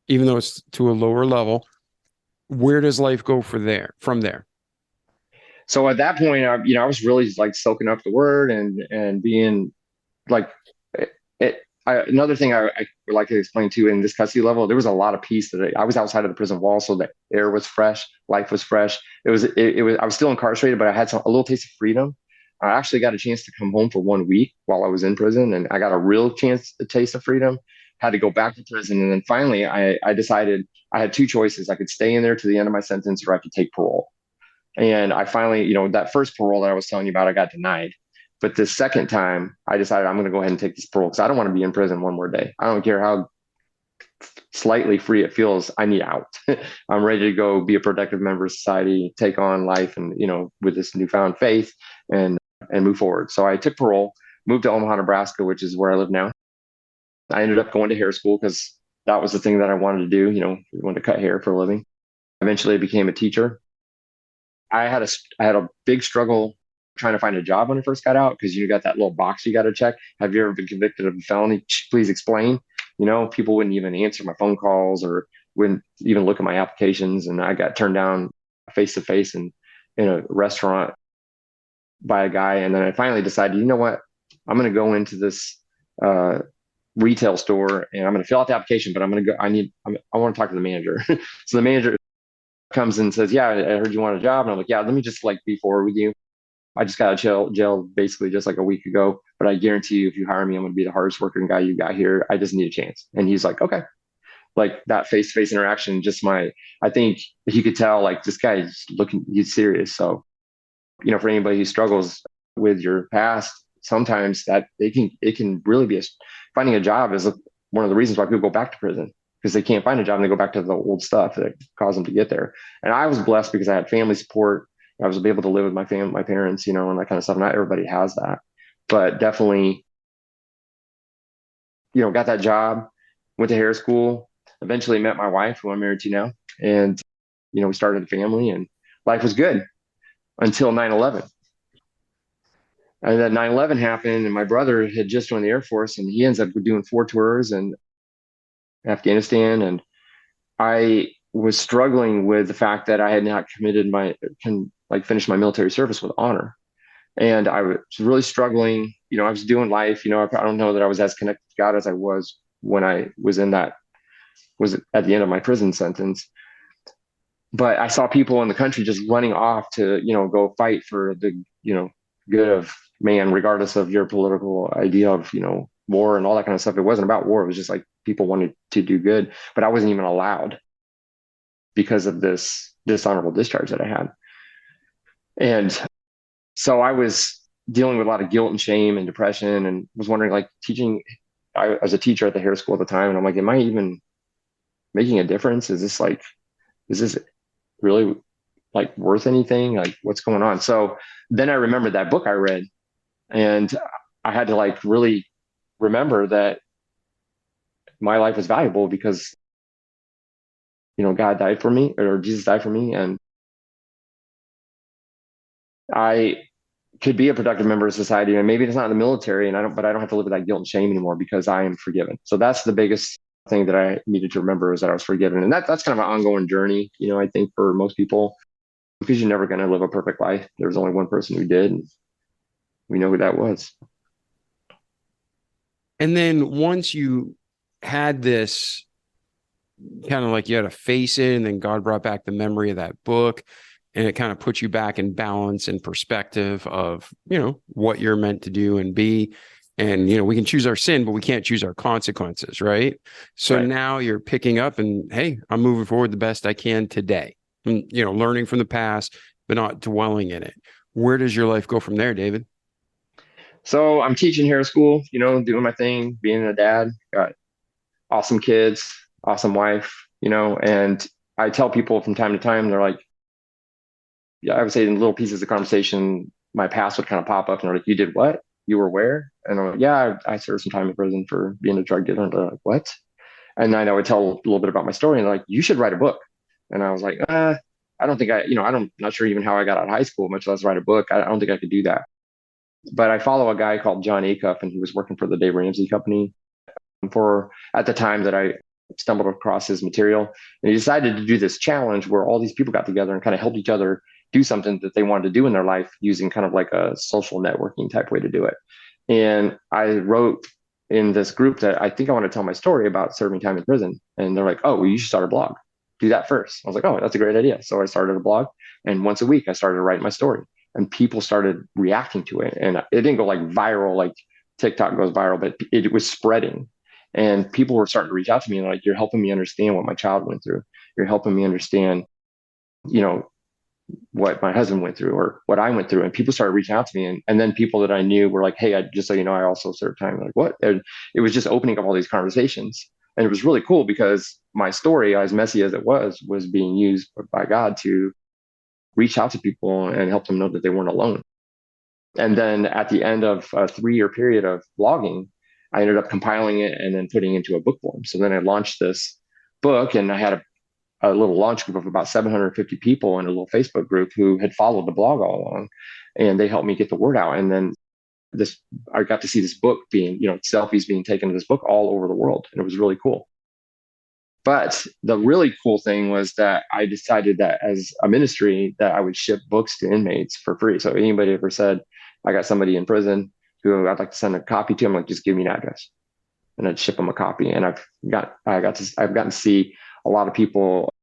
even though it's to a lower level. Where does life go from there? So at that point, I was really like soaking up the word and being like it. Another thing I would like to explain too, in this custody level, there was a lot of peace that I was outside of the prison wall, so the air was fresh, life was fresh. It was I was still incarcerated, but I had a little taste of freedom. I actually got a chance to come home for 1 week while I was in prison, and I got a real taste of freedom. Had to go back to prison, and then finally I decided I had two choices. I could stay in there to the end of my sentence, or I could take parole. And I finally, that first parole that I was telling you about, I got denied. But this second time, I decided I'm going to go ahead and take this parole because I don't want to be in prison one more day. I don't care how slightly free it feels. I need out. I'm ready to go be a productive member of society, take on life, and with this newfound faith and move forward. So I took parole, moved to Omaha, Nebraska, which is where I live now. I ended up going to hair school because that was the thing that I wanted to do. We wanted to cut hair for a living. Eventually, I became a teacher. I had a big struggle trying to find a job when I first got out because you got that little box you got to check. Have you ever been convicted of a felony? Please explain. People wouldn't even answer my phone calls or wouldn't even look at my applications, and I got turned down face to face in a restaurant by a guy. And then I finally decided, you know what? I'm going to go into this retail store and I'm going to fill out the application, but I'm going to go. I want to talk to the manager. So the manager comes and says, "Yeah, I heard you want a job." And I'm like, "Yeah, let me just be forward with you. I just got out of jail basically just like a week ago, but I guarantee you, if you hire me, I'm going to be the hardest working guy you got here. I just need a chance." And he's like, "Okay." Like that face-to-face interaction, I think he could tell this guy is he's serious. So, for anybody who struggles with your past, sometimes that it can really be finding a job is one of the reasons why people go back to prison, because they can't find a job and they go back to the old stuff that caused them to get there. And I was blessed because I had family support. I was able to live with my family, my parents, and that kind of stuff. Not everybody has that, but definitely, got that job, went to hair school, eventually met my wife, who I'm married to now. And, we started a family and life was good until 9/11. And then 9/11 happened and my brother had just joined the Air Force and he ends up doing 4 tours in Afghanistan. And I was struggling with the fact that I had not finished my military service with honor. And I was really struggling. I was doing life. I don't know that I was as connected to God as I was when I was was at the end of my prison sentence. But I saw people in the country just running off to, go fight for the, good of man, regardless of your political idea of, war and all that kind of stuff. It wasn't about war. It was just people wanted to do good, but I wasn't even allowed because of this dishonorable discharge that I had. And so I was dealing with a lot of guilt and shame and depression and was wondering, teaching, I was a teacher at the hair school at the time. And I'm like, am I even making a difference? Is this really worth anything? What's going on? So then I remembered that book I read and I had to really remember that my life was valuable because, God died for me, or Jesus died for me. And I could be a productive member of society, and maybe it's not in the military, but I don't have to live with that guilt and shame anymore because I am forgiven. So that's the biggest thing that I needed to remember, is that I was forgiven. And that's kind of an ongoing journey, I think for most people, because you're never going to live a perfect life. There's only one person who did, and we know who that was. And then once you had this kind of you had to face it, and then God brought back the memory of that book, and it kind of puts you back in balance and perspective of, what you're meant to do and be. And, we can choose our sin, but we can't choose our consequences. Right. So Right. Now you're picking up and, hey, I'm moving forward the best I can today. And, learning from the past, but not dwelling in it. Where does your life go from there, David? So I'm teaching hair school, doing my thing, being a dad, got awesome kids, awesome wife, and I tell people from time to time, they're like, yeah, I would say in little pieces of conversation, my past would kind of pop up and they're like, "You did what? You were where?" And I'm like, "Yeah, I served some time in prison for being a drug dealer." And they're like, "What?" And then I would tell a little bit about my story and they're like, "You should write a book." And I was like, I don't think not sure even how I got out of high school, much less write a book. I don't think I could do that. But I follow a guy called John Acuff, and he was working for the Dave Ramsey company at the time that I stumbled across his material. And he decided to do this challenge where all these people got together and kind of helped each other do something that they wanted to do in their life using kind of a social networking type way to do it. And I wrote in this group that I think I want to tell my story about serving time in prison. And they're like, "Oh, well, you should start a blog. Do that first." I was like, "Oh, that's a great idea." So I started a blog, and once a week I started writing my story, and people started reacting to it. And it didn't go viral, like TikTok goes viral, but it was spreading. And people were starting to reach out to me and "You're helping me understand what my child went through. You're helping me understand, what my husband went through or what I went through. And people started reaching out to me. And then people that I knew were like, hey, just so you know, I also serve time. Like, what? And it was just opening up all these conversations. And it was really cool because my story, as messy as it was being used by God to reach out to people and help them know that they weren't alone. And then at the end of a 3-year period of blogging, I ended up compiling it and then putting it into a book form. So then I launched this book, and I had a little launch group of about 750 people in a little Facebook group who had followed the blog all along, and they helped me get the word out. And then I got to see this book being, selfies being taken to this book all over the world. And it was really cool. But the really cool thing was that I decided that as a ministry that I would ship books to inmates for free. So anybody ever said, I got somebody in prison who I'd like to send a copy to, I'm like, just give me an address and I'd ship them a copy. And I've gotten to see a lot of people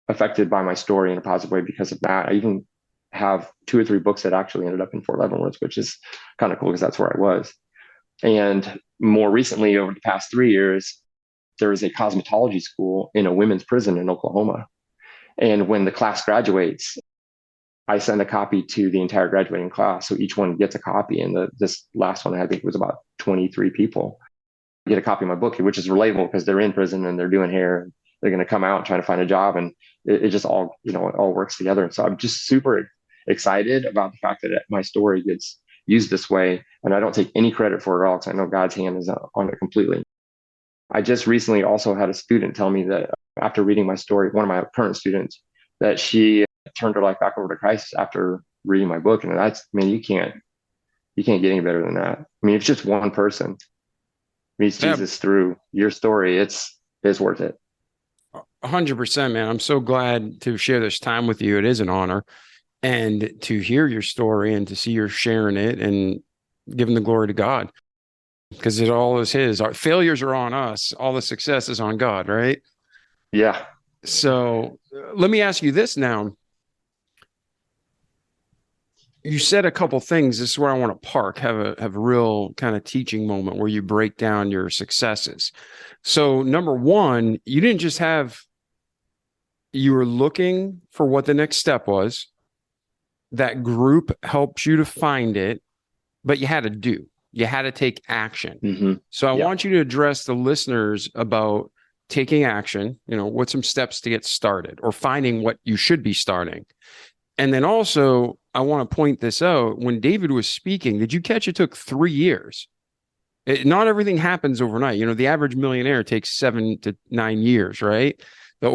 affected by my story in a positive way because of that. I even have 2 or 3 books that actually ended up in Fort Leavenworth, which is kind of cool because that's where I was. And more recently, over the past 3 years, there is a cosmetology school in a women's prison in Oklahoma. And when the class graduates, I send a copy to the entire graduating class. So each one gets a copy. And this last one, I think, was about 23 people get a copy of my book, which is relatable because they're in prison and they're doing hair. They're going to come out and trying to find a job. And it just all, it all works together. And so I'm just super excited about the fact that my story gets used this way. And I don't take any credit for it at all because I know God's hand is on it completely. I just recently also had a student tell me that after reading my story, one of my current students, that she turned her life back over to Christ after reading my book. And that's, you can't get any better than that. It's just one person meets Jesus through your story. It's worth it. 100%, man. I'm so glad to share this time with you. It is an honor. And to hear your story and to see you're sharing it and giving the glory to God. Because it all is his. Our failures are on us. All the success is on God, right? Yeah. So let me ask you this now. You said a couple things. This is where I want to park, have a real kind of teaching moment where you break down your successes. So number one, you didn't just you were looking for what the next step was. That group helps you to find it, but you had to do. You had to take action. Mm-hmm. So I want you to address the listeners about taking action, what's some steps to get started or finding what you should be starting. And then also, I want to point this out. When David was speaking, did you catch it took 3 years? Not everything happens overnight. The average millionaire takes 7 to 9 years, right? The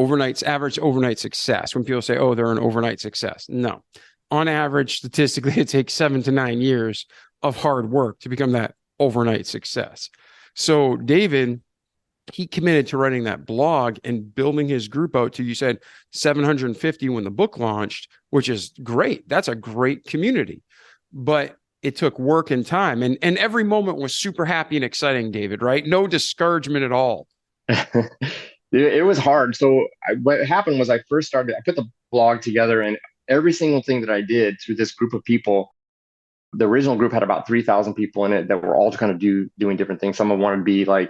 average overnight success. When people say, oh, they're an overnight success. No. On average, statistically, it takes 7 to 9 years of hard work to become that overnight success. So David, he committed to writing that blog and building his group out to, you said 750 when the book launched, which is great. That's a great community, but it took work and time. And every moment was super happy and exciting, David, right? No discouragement at all. It was hard. So what happened was I put the blog together, and every single thing that I did through this group of people, the original group had about 3,000 people in it that were all kind of doing different things. Some of them wanted to be like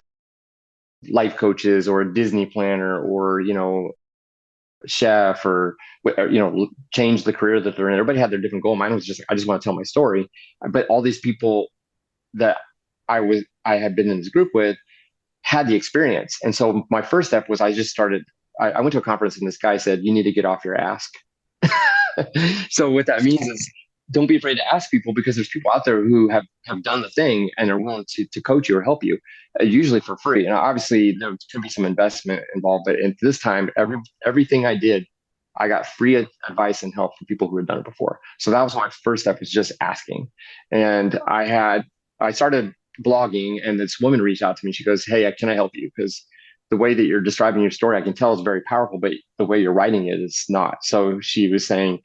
life coaches or a Disney planner or, chef or, change the career that they're in. Everybody had their different goal. Mine was just, I just want to tell my story. But all these people that I had been in this group with had the experience. And so my first step was I went to a conference and this guy said, you need to get off your ask. So what that means is don't be afraid to ask people, because there's people out there who have done the thing and are willing to coach you or help you, usually for free. And obviously there could be some investment involved, but at this time, everything I did, I got free advice and help from people who had done it before. So that was my first step, was just asking. And I started blogging, and this woman reached out to me. She goes, hey, can I help you? Because the way that you're describing your story, I can tell is very powerful, but the way you're writing it is not. So she was saying,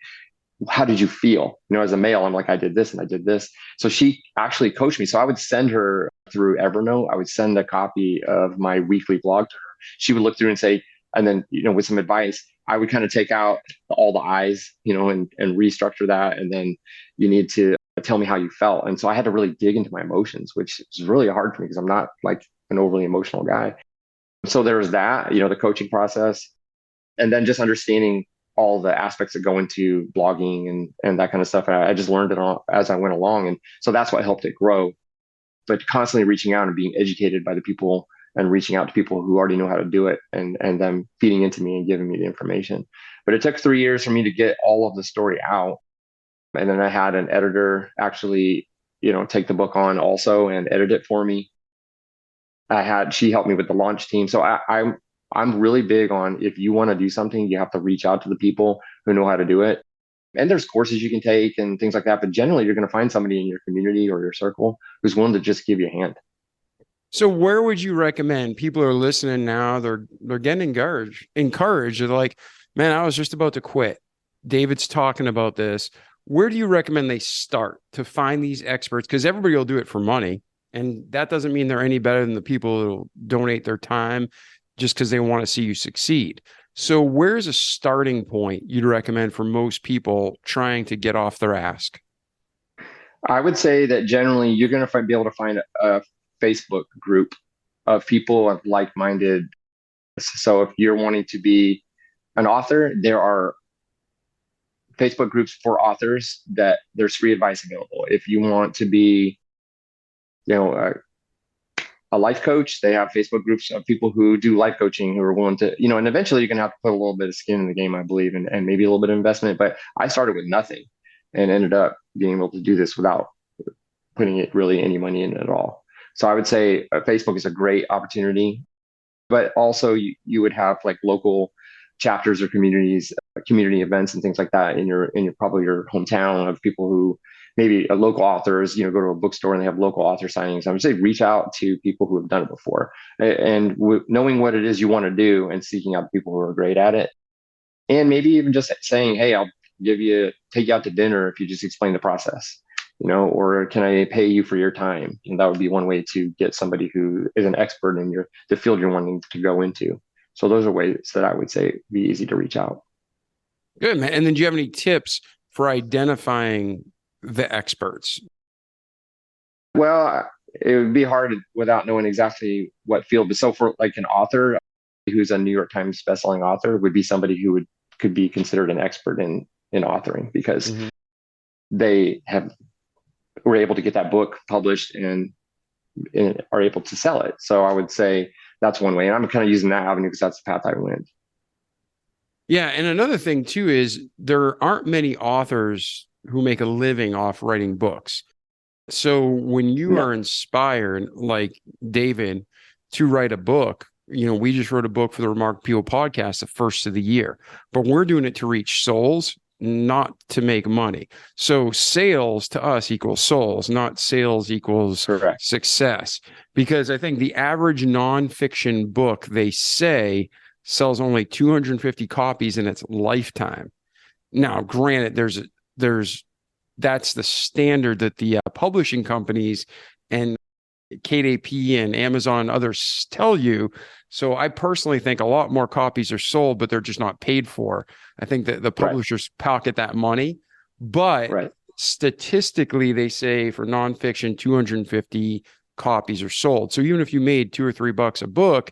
how did you feel? As a male, I'm like, I did this and I did this. So she actually coached me. So I would send her through Evernote. I would send a copy of my weekly blog to her. She would look through and say, and then, with some advice, I would kind of take out all the I's, and restructure that. And then you need to tell me how you felt. And so I had to really dig into my emotions, which is really hard for me because I'm not like an overly emotional guy. So there was that, the coaching process, and then just understanding all the aspects that go into blogging and that kind of stuff. And I just learned it all as I went along. And so that's what helped it grow. But constantly reaching out and being educated by the people and reaching out to people who already know how to do it and them feeding into me and giving me the information. But it took 3 years for me to get all of the story out. And then I had an editor actually, take the book on also and edit it for me. She helped me with the launch team. So I'm really big on, if you want to do something, you have to reach out to the people who know how to do it. And there's courses you can take and things like that. But generally, you're going to find somebody in your community or your circle who's willing to just give you a hand. So where would you recommend people are listening now? They're getting encouraged. They're like, man, I was just about to quit. David's talking about this. Where do you recommend they start to find these experts? Because everybody will do it for money. And that doesn't mean they're any better than the people who will donate their time just because they want to see you succeed. So where's a starting point you'd recommend for most people trying to get off their ass? I would say that generally you're going to be able to find a Facebook group of people of like-minded. So if you're wanting to be an author, there are Facebook groups for authors that there's free advice available. If you want to be, a life coach, they have Facebook groups of people who do life coaching who are willing to, and eventually you're going to have to put a little bit of skin in the game, I believe, and maybe a little bit of investment. But I started with nothing and ended up being able to do this without putting it really any money in it at all. So I would say Facebook is a great opportunity, but also you would have like local chapters or communities, community events and things like that in your probably your hometown of people who maybe local authors, go to a bookstore and they have local author signings. I would say reach out to people who have done it before and knowing what it is you want to do and seeking out people who are great at it. And maybe even just saying, hey, I'll take you out to dinner if you just explain the process, or can I pay you for your time? And that would be one way to get somebody who is an expert in the field you're wanting to go into. So those are ways that I would say be easy to reach out. Good, man. And then do you have any tips for identifying the experts? Well, it would be hard without knowing exactly what field. But so for like an author who's a New York Times bestselling author would be somebody who could be considered an expert in authoring because they were able to get that book published and are able to sell it. So I would say that's one way. And I'm kind of using that avenue because that's the path I went. Yeah. And another thing too is there aren't many authors who make a living off writing books. So when you are inspired, like David, to write a book, we just wrote a book for the Remarkable People podcast, the first of the year, but we're doing it to reach souls, not to make money. So sales to us equals souls, not sales equals Correct. Success. Because I think the average nonfiction book, they say, sells only 250 copies in its lifetime. Now, granted, that's the standard that the publishing companies and KDP and Amazon and others tell you. So I personally think a lot more copies are sold, but they're just not paid for. I think that the publishers pocket that money, but statistically they say for nonfiction, 250 copies are sold. So even if you made $2 or $3 a book,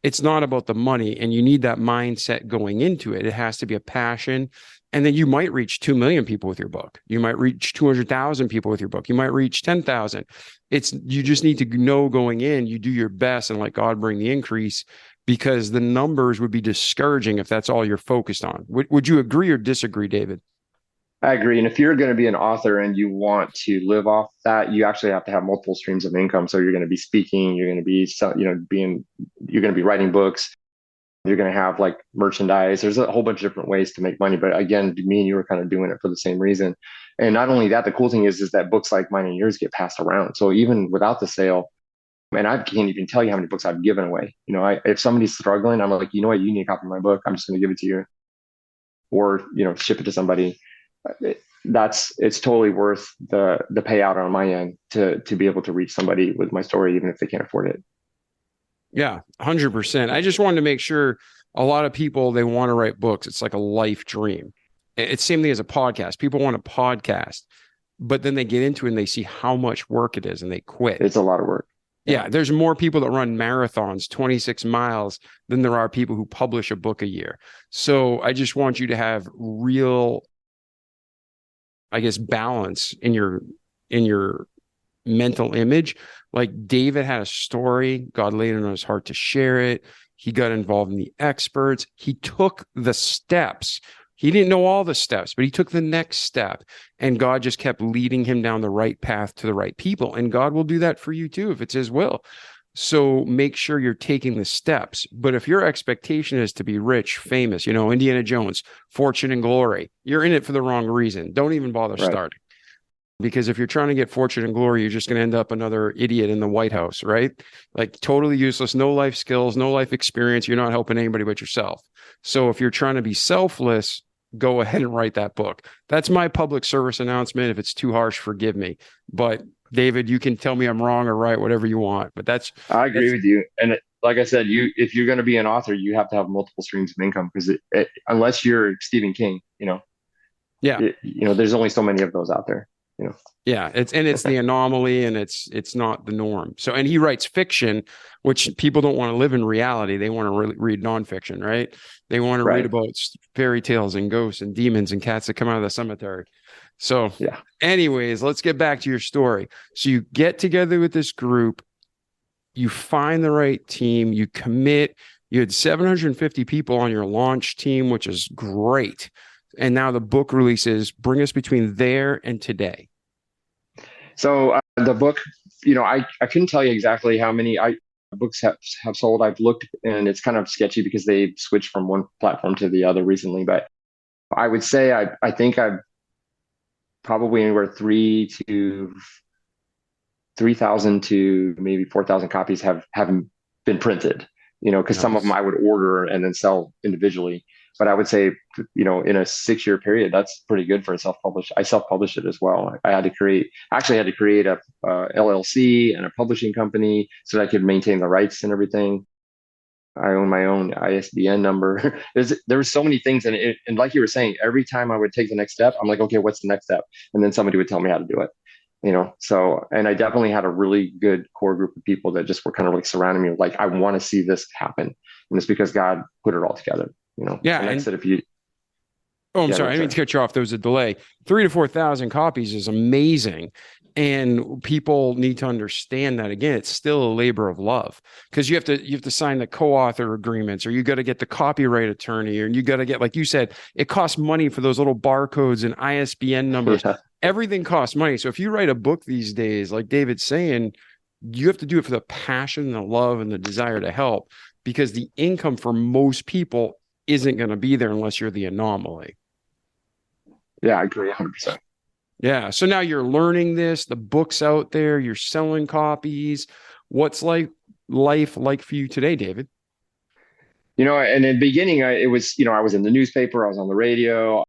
it's not about the money, and you need that mindset going into it. It has to be a passion. And then you might reach 2 million people with your book. You might reach 200,000 people with your book. You might reach 10,000. You just need to know going in, you do your best and let God bring the increase, because the numbers would be discouraging if that's all you're focused on. Would you agree or disagree, David? I agree. And if you're going to be an author and you want to live off that, you actually have to have multiple streams of income. So you're going to be speaking, you're going to be, you're going to be writing books. You're going to have like merchandise. There's a whole bunch of different ways to make money. But again, me and you were kind of doing it for the same reason. And not only that, the cool thing is that books like mine and yours get passed around. So even without the sale, and I can't even tell you how many books I've given away. If somebody's struggling, I'm like, you know what, you need a copy of my book. I'm just going to give it to you, or ship it to somebody. It's totally worth the payout on my end to be able to reach somebody with my story, even if they can't afford it. Yeah, 100%. I just wanted to make sure a lot of people, they want to write books. It's like a life dream. It's the same thing as a podcast. People want a podcast, but then they get into it and they see how much work it is and they quit. It's a lot of work. Yeah, there's more people that run marathons, 26 miles, than there are people who publish a book a year. So I just want you to have real, I guess, balance in your mental image. Like David had a story, God laid it on his heart to share it. He got involved in the experts. He took the steps. He didn't know all the steps, but he took the next step, and God just kept leading him down the right path to the right people. And God will do that for you too, if it's his will. So make sure you're taking the steps. But if your expectation is to be rich, famous, Indiana Jones, fortune and glory, you're in it for the wrong reason. Don't even bother starting. Because if you're trying to get fortune and glory, you're just going to end up another idiot in the White House, right? Like totally useless, no life skills, no life experience. You're not helping anybody but yourself. So if you're trying to be selfless, go ahead and write that book. That's my public service announcement. If it's too harsh, forgive me. But David, you can tell me I'm wrong or right, whatever you want. But I agree with you. And like I said, if you're going to be an author, you have to have multiple streams of income, because unless you're Stephen King, there's only so many of those out there. Yeah, it's the anomaly, and it's not the norm. So, and he writes fiction, which people don't want to live in reality. They want to read nonfiction, right? They want to read about fairy tales and ghosts and demons and cats that come out of the cemetery. So, anyways, let's get back to your story. So you get together with this group, you find the right team, you commit. You had 750 people on your launch team, which is great. And now the book releases. Bring us between there and today. So the book, I couldn't tell you exactly how many books have sold. I've looked, and it's kind of sketchy because they switched from one platform to the other recently. But I would say I think I've probably anywhere 3,000 to maybe 4,000 copies haven't been printed. Because some of them I would order and then sell individually. But I would say, in a 6-year period, that's pretty good for a self-published. I self-published it as well. I had to create a LLC and a publishing company so that I could maintain the rights and everything. I own my own ISBN number. There were so many things. And like you were saying, every time I would take the next step, I'm like, okay, what's the next step? And then somebody would tell me how to do it. So, and I definitely had a really good core group of people that just were kind of like surrounding me. Like, I want to see this happen. And it's because God put it all together, Yeah. And I said, I'm sorry. I didn't mean to cut you off. There was a delay. 3,000 to 4,000 copies is amazing. And people need to understand that, again, it's still a labor of love, because you have to sign the co-author agreements, or you got to get the copyright attorney, and you got to get, like you said, it costs money for those little barcodes and ISBN numbers. Yeah. Everything costs money. So if you write a book these days, like David's saying, you have to do it for the passion, the love, and the desire to help, because the income for most people isn't going to be there unless you're the anomaly. Yeah, I agree 100%. Yeah. So now you're learning this, the book's out there, you're selling copies. What's life like for you today, David? And in the beginning, it was, I was in the newspaper, I was on the radio,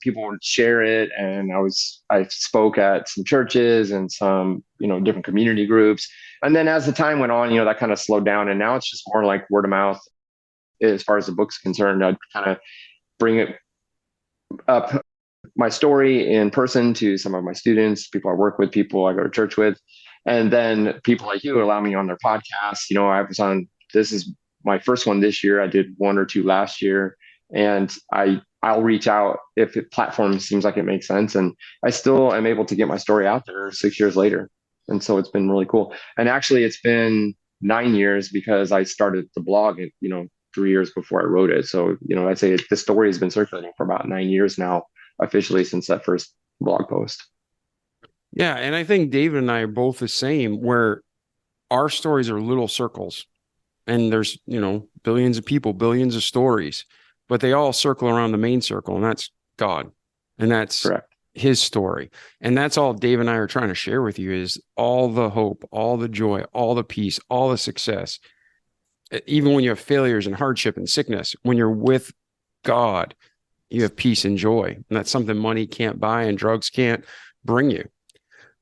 people would share it. And I spoke at some churches and some, different community groups. And then as the time went on, that kind of slowed down. And now it's just more like word of mouth as far as the book's concerned. I'd kind of bring it up, my story, in person to some of my students, people I work with, people I go to church with. And then people like you allow me on their podcasts. This is my first one this year. I did 1 or 2 last year. And I'll reach out if the platform seems like it makes sense. And I still am able to get my story out there 6 years later. And so it's been really cool. And actually, it's been 9 years, because I started the blog, 3 years before I wrote it. So, I'd say the story has been circulating for about 9 years now, officially, since that first blog post. Yeah. And I think David and I are both the same, where our stories are little circles, and there's, billions of people, billions of stories, but they all circle around the main circle, and that's God. And that's correct. His story. And that's all Dave and I are trying to share with you, is all the hope, all the joy, all the peace, all the success. Even when you have failures and hardship and sickness, when you're with God, you have peace and joy. And that's something money can't buy and drugs can't bring you.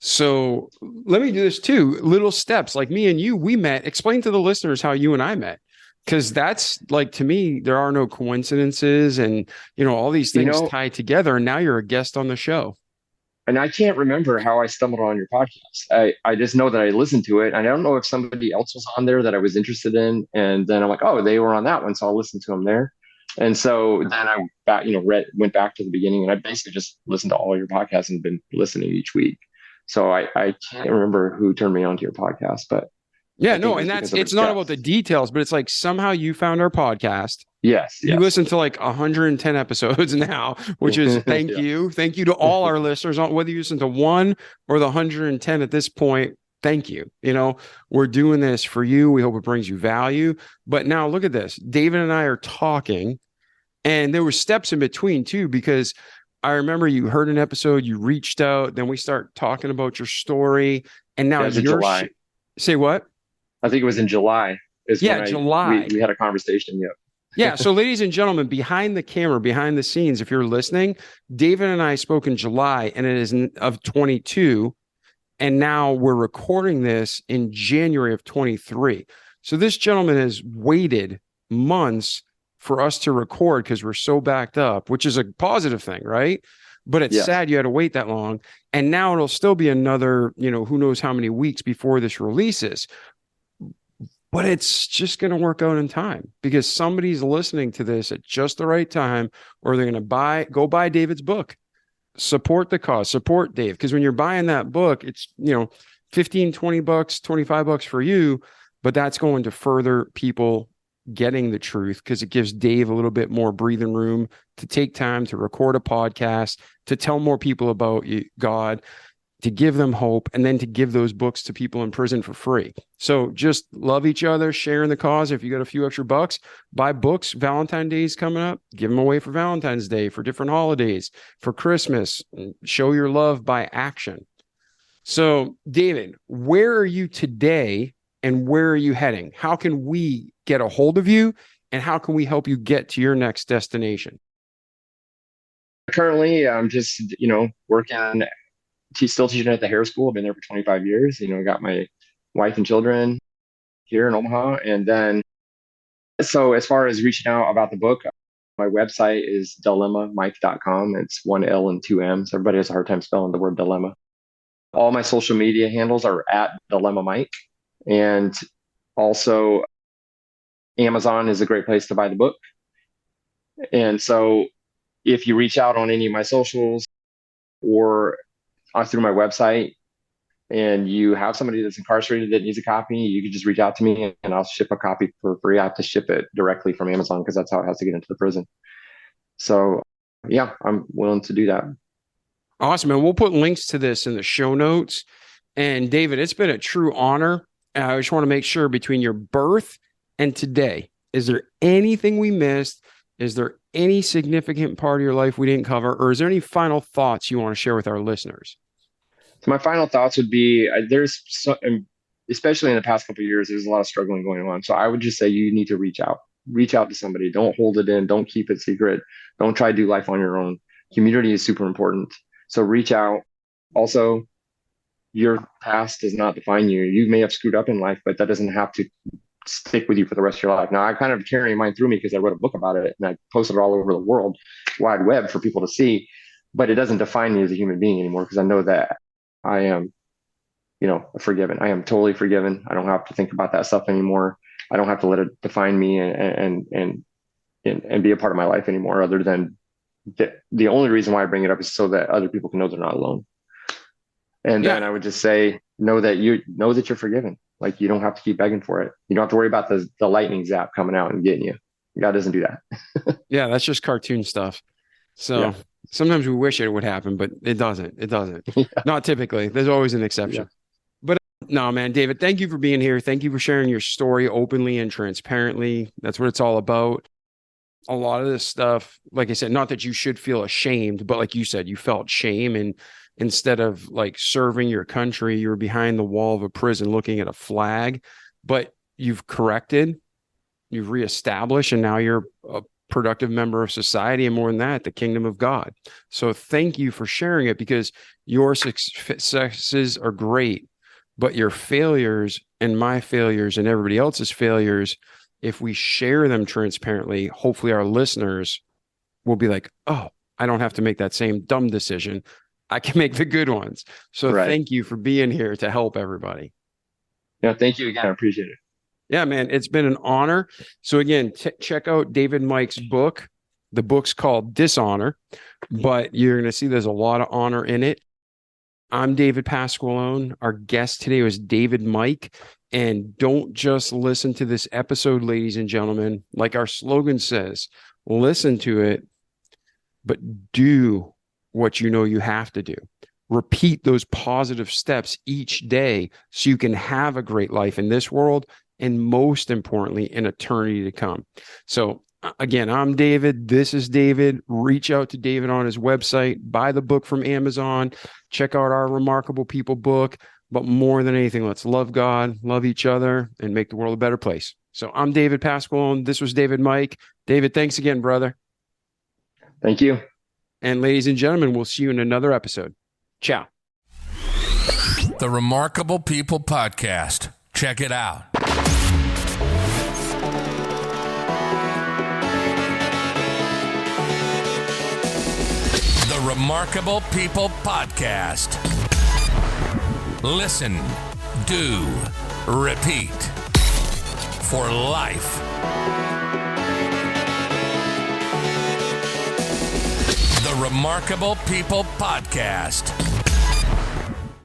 So let me do this too. Little steps, like me and you, we met. Explain to the listeners how you and I met. Because that's, like, to me, there are no coincidences, and, all these things tie together. And now you're a guest on the show. And I can't remember how I stumbled on your podcast. I just know that I listened to it. And I don't know if somebody else was on there that I was interested in. And then I'm like, oh, they were on that one. So I'll listen to them there. And so then I back, went back to the beginning, and I basically just listened to all your podcasts and been listening each week. So I can't remember who turned me on to your podcast, but Yeah, I think no, and because it's of not the about the guests. details, but it's like somehow you found our podcast. Yes, You yes. listen to like 110 episodes now, which is thank Yeah. you. Thank you to all our listeners, whether you listen to one or the 110 at this point. Thank you. We're doing this for you. We hope it brings you value. But now look at this. David and I are talking, and there were steps in between too, because I remember you heard an episode, you reached out, then we start talking about your story, and now Yeah, it was in July. Say what? I think it was in July is Yeah, when July. we had a conversation. Yeah. Yeah. So, ladies and gentlemen, behind the camera, behind the scenes, if you're listening, David and I spoke in July, and it is of 22. And now we're recording this in January of 23. So this gentleman has waited months for us to record because we're so backed up, which is a positive thing, right? But it's Yes. sad you had to wait that long. And now it'll still be another, who knows how many weeks before this releases. But it's just going to work out in time because somebody's listening to this at just the right time, or they're going to go buy David's book. Support the cause, support Dave. Because when you're buying that book, it's, 15, 20 bucks, 25 bucks for you, but that's going to further people getting the truth because it gives Dave a little bit more breathing room to take time to record a podcast, to tell more people about God, to give them hope, and then to give those books to people in prison for free. So just love each other, share in the cause. If you got a few extra bucks, buy books. Valentine's Day is coming up. Give them away for Valentine's Day, for different holidays, for Christmas. Show your love by action. So, David, where are you today and where are you heading? How can we get a hold of you, and how can we help you get to your next destination? Currently, I'm just, working, still teaching at the hair school. I've been there for 25 years. I got my wife and children here in Omaha. And then, so as far as reaching out about the book, my website is dilemmamike.com. It's one L and two M's. Everybody has a hard time spelling the word dilemma. All my social media handles are at Dilemma Mike. And also, Amazon is a great place to buy the book. And so if you reach out on any of my socials or through my website and you have somebody that's incarcerated that needs a copy, you can just reach out to me and I'll ship a copy for free. I have to ship it directly from Amazon because that's how it has to get into the prison. So yeah, I'm willing to do that. Awesome. And we'll put links to this in the show notes. And David, it's been a true honor. I just want to make sure between your birth and today, is there anything we missed? Is there any significant part of your life we didn't cover? Or is there any final thoughts you want to share with our listeners? So my final thoughts would be especially in the past couple of years, there's a lot of struggling going on. So I would just say you need to reach out to somebody. Don't hold it in. Don't keep it secret. Don't try to do life on your own. Community is super important. So reach out. Also, your past does not define you. You may have screwed up in life, but that doesn't have to stick with you for the rest of your life. Now, I kind of carry mine through me because I wrote a book about it and I posted it all over the world, wide web for people to see, but it doesn't define me as a human being anymore because I know that I am, forgiven. I am totally forgiven. I don't have to think about that stuff anymore. I don't have to let it define me and be a part of my life anymore, other than the only reason why I bring it up is so that other people can know they're not alone. And then I would just say, know that you're forgiven. Like, you don't have to keep begging for it. You don't have to worry about the lightning zap coming out and getting you. God doesn't do that. Yeah, that's just cartoon stuff. So sometimes we wish it would happen, but it doesn't. It doesn't. Yeah. Not typically. There's always an exception. Yeah. But no, man, David, thank you for being here. Thank you for sharing your story openly and transparently. That's what it's all about. A lot of this stuff, like I said, not that you should feel ashamed, but like you said, you felt shame, and instead of like serving your country, you were behind the wall of a prison looking at a flag, but you've corrected, you've reestablished, and now you're a productive member of society, and more than that, the kingdom of God. So thank you for sharing it, because your successes are great, but your failures and my failures and everybody else's failures, if we share them transparently, hopefully our listeners will be like, oh, I don't have to make that same dumb decision. I can make the good ones. So Right. thank you for being here to help everybody. Yeah, thank you again. I appreciate it. Yeah, man, it's been an honor. So again, check out David Mike's book. The book's called Dishonor, but you're going to see there's a lot of honor in it. I'm David Pasqualone. Our guest today was David Mike. And don't just listen to this episode, ladies and gentlemen. Like our slogan says, listen to it, but do what you know you have to do. Repeat those positive steps each day so you can have a great life in this world and most importantly, in eternity to come. So again, I'm David. This is David. Reach out to David on his website. Buy the book from Amazon. Check out our Remarkable People book. But more than anything, let's love God, love each other, and make the world a better place. So I'm David Pasqualone. This was David Mike. David, thanks again, brother. Thank you. And ladies and gentlemen, we'll see you in another episode. Ciao. The Remarkable People Podcast. Check it out. The Remarkable People Podcast. Listen, do, repeat. For life. The Remarkable People Podcast.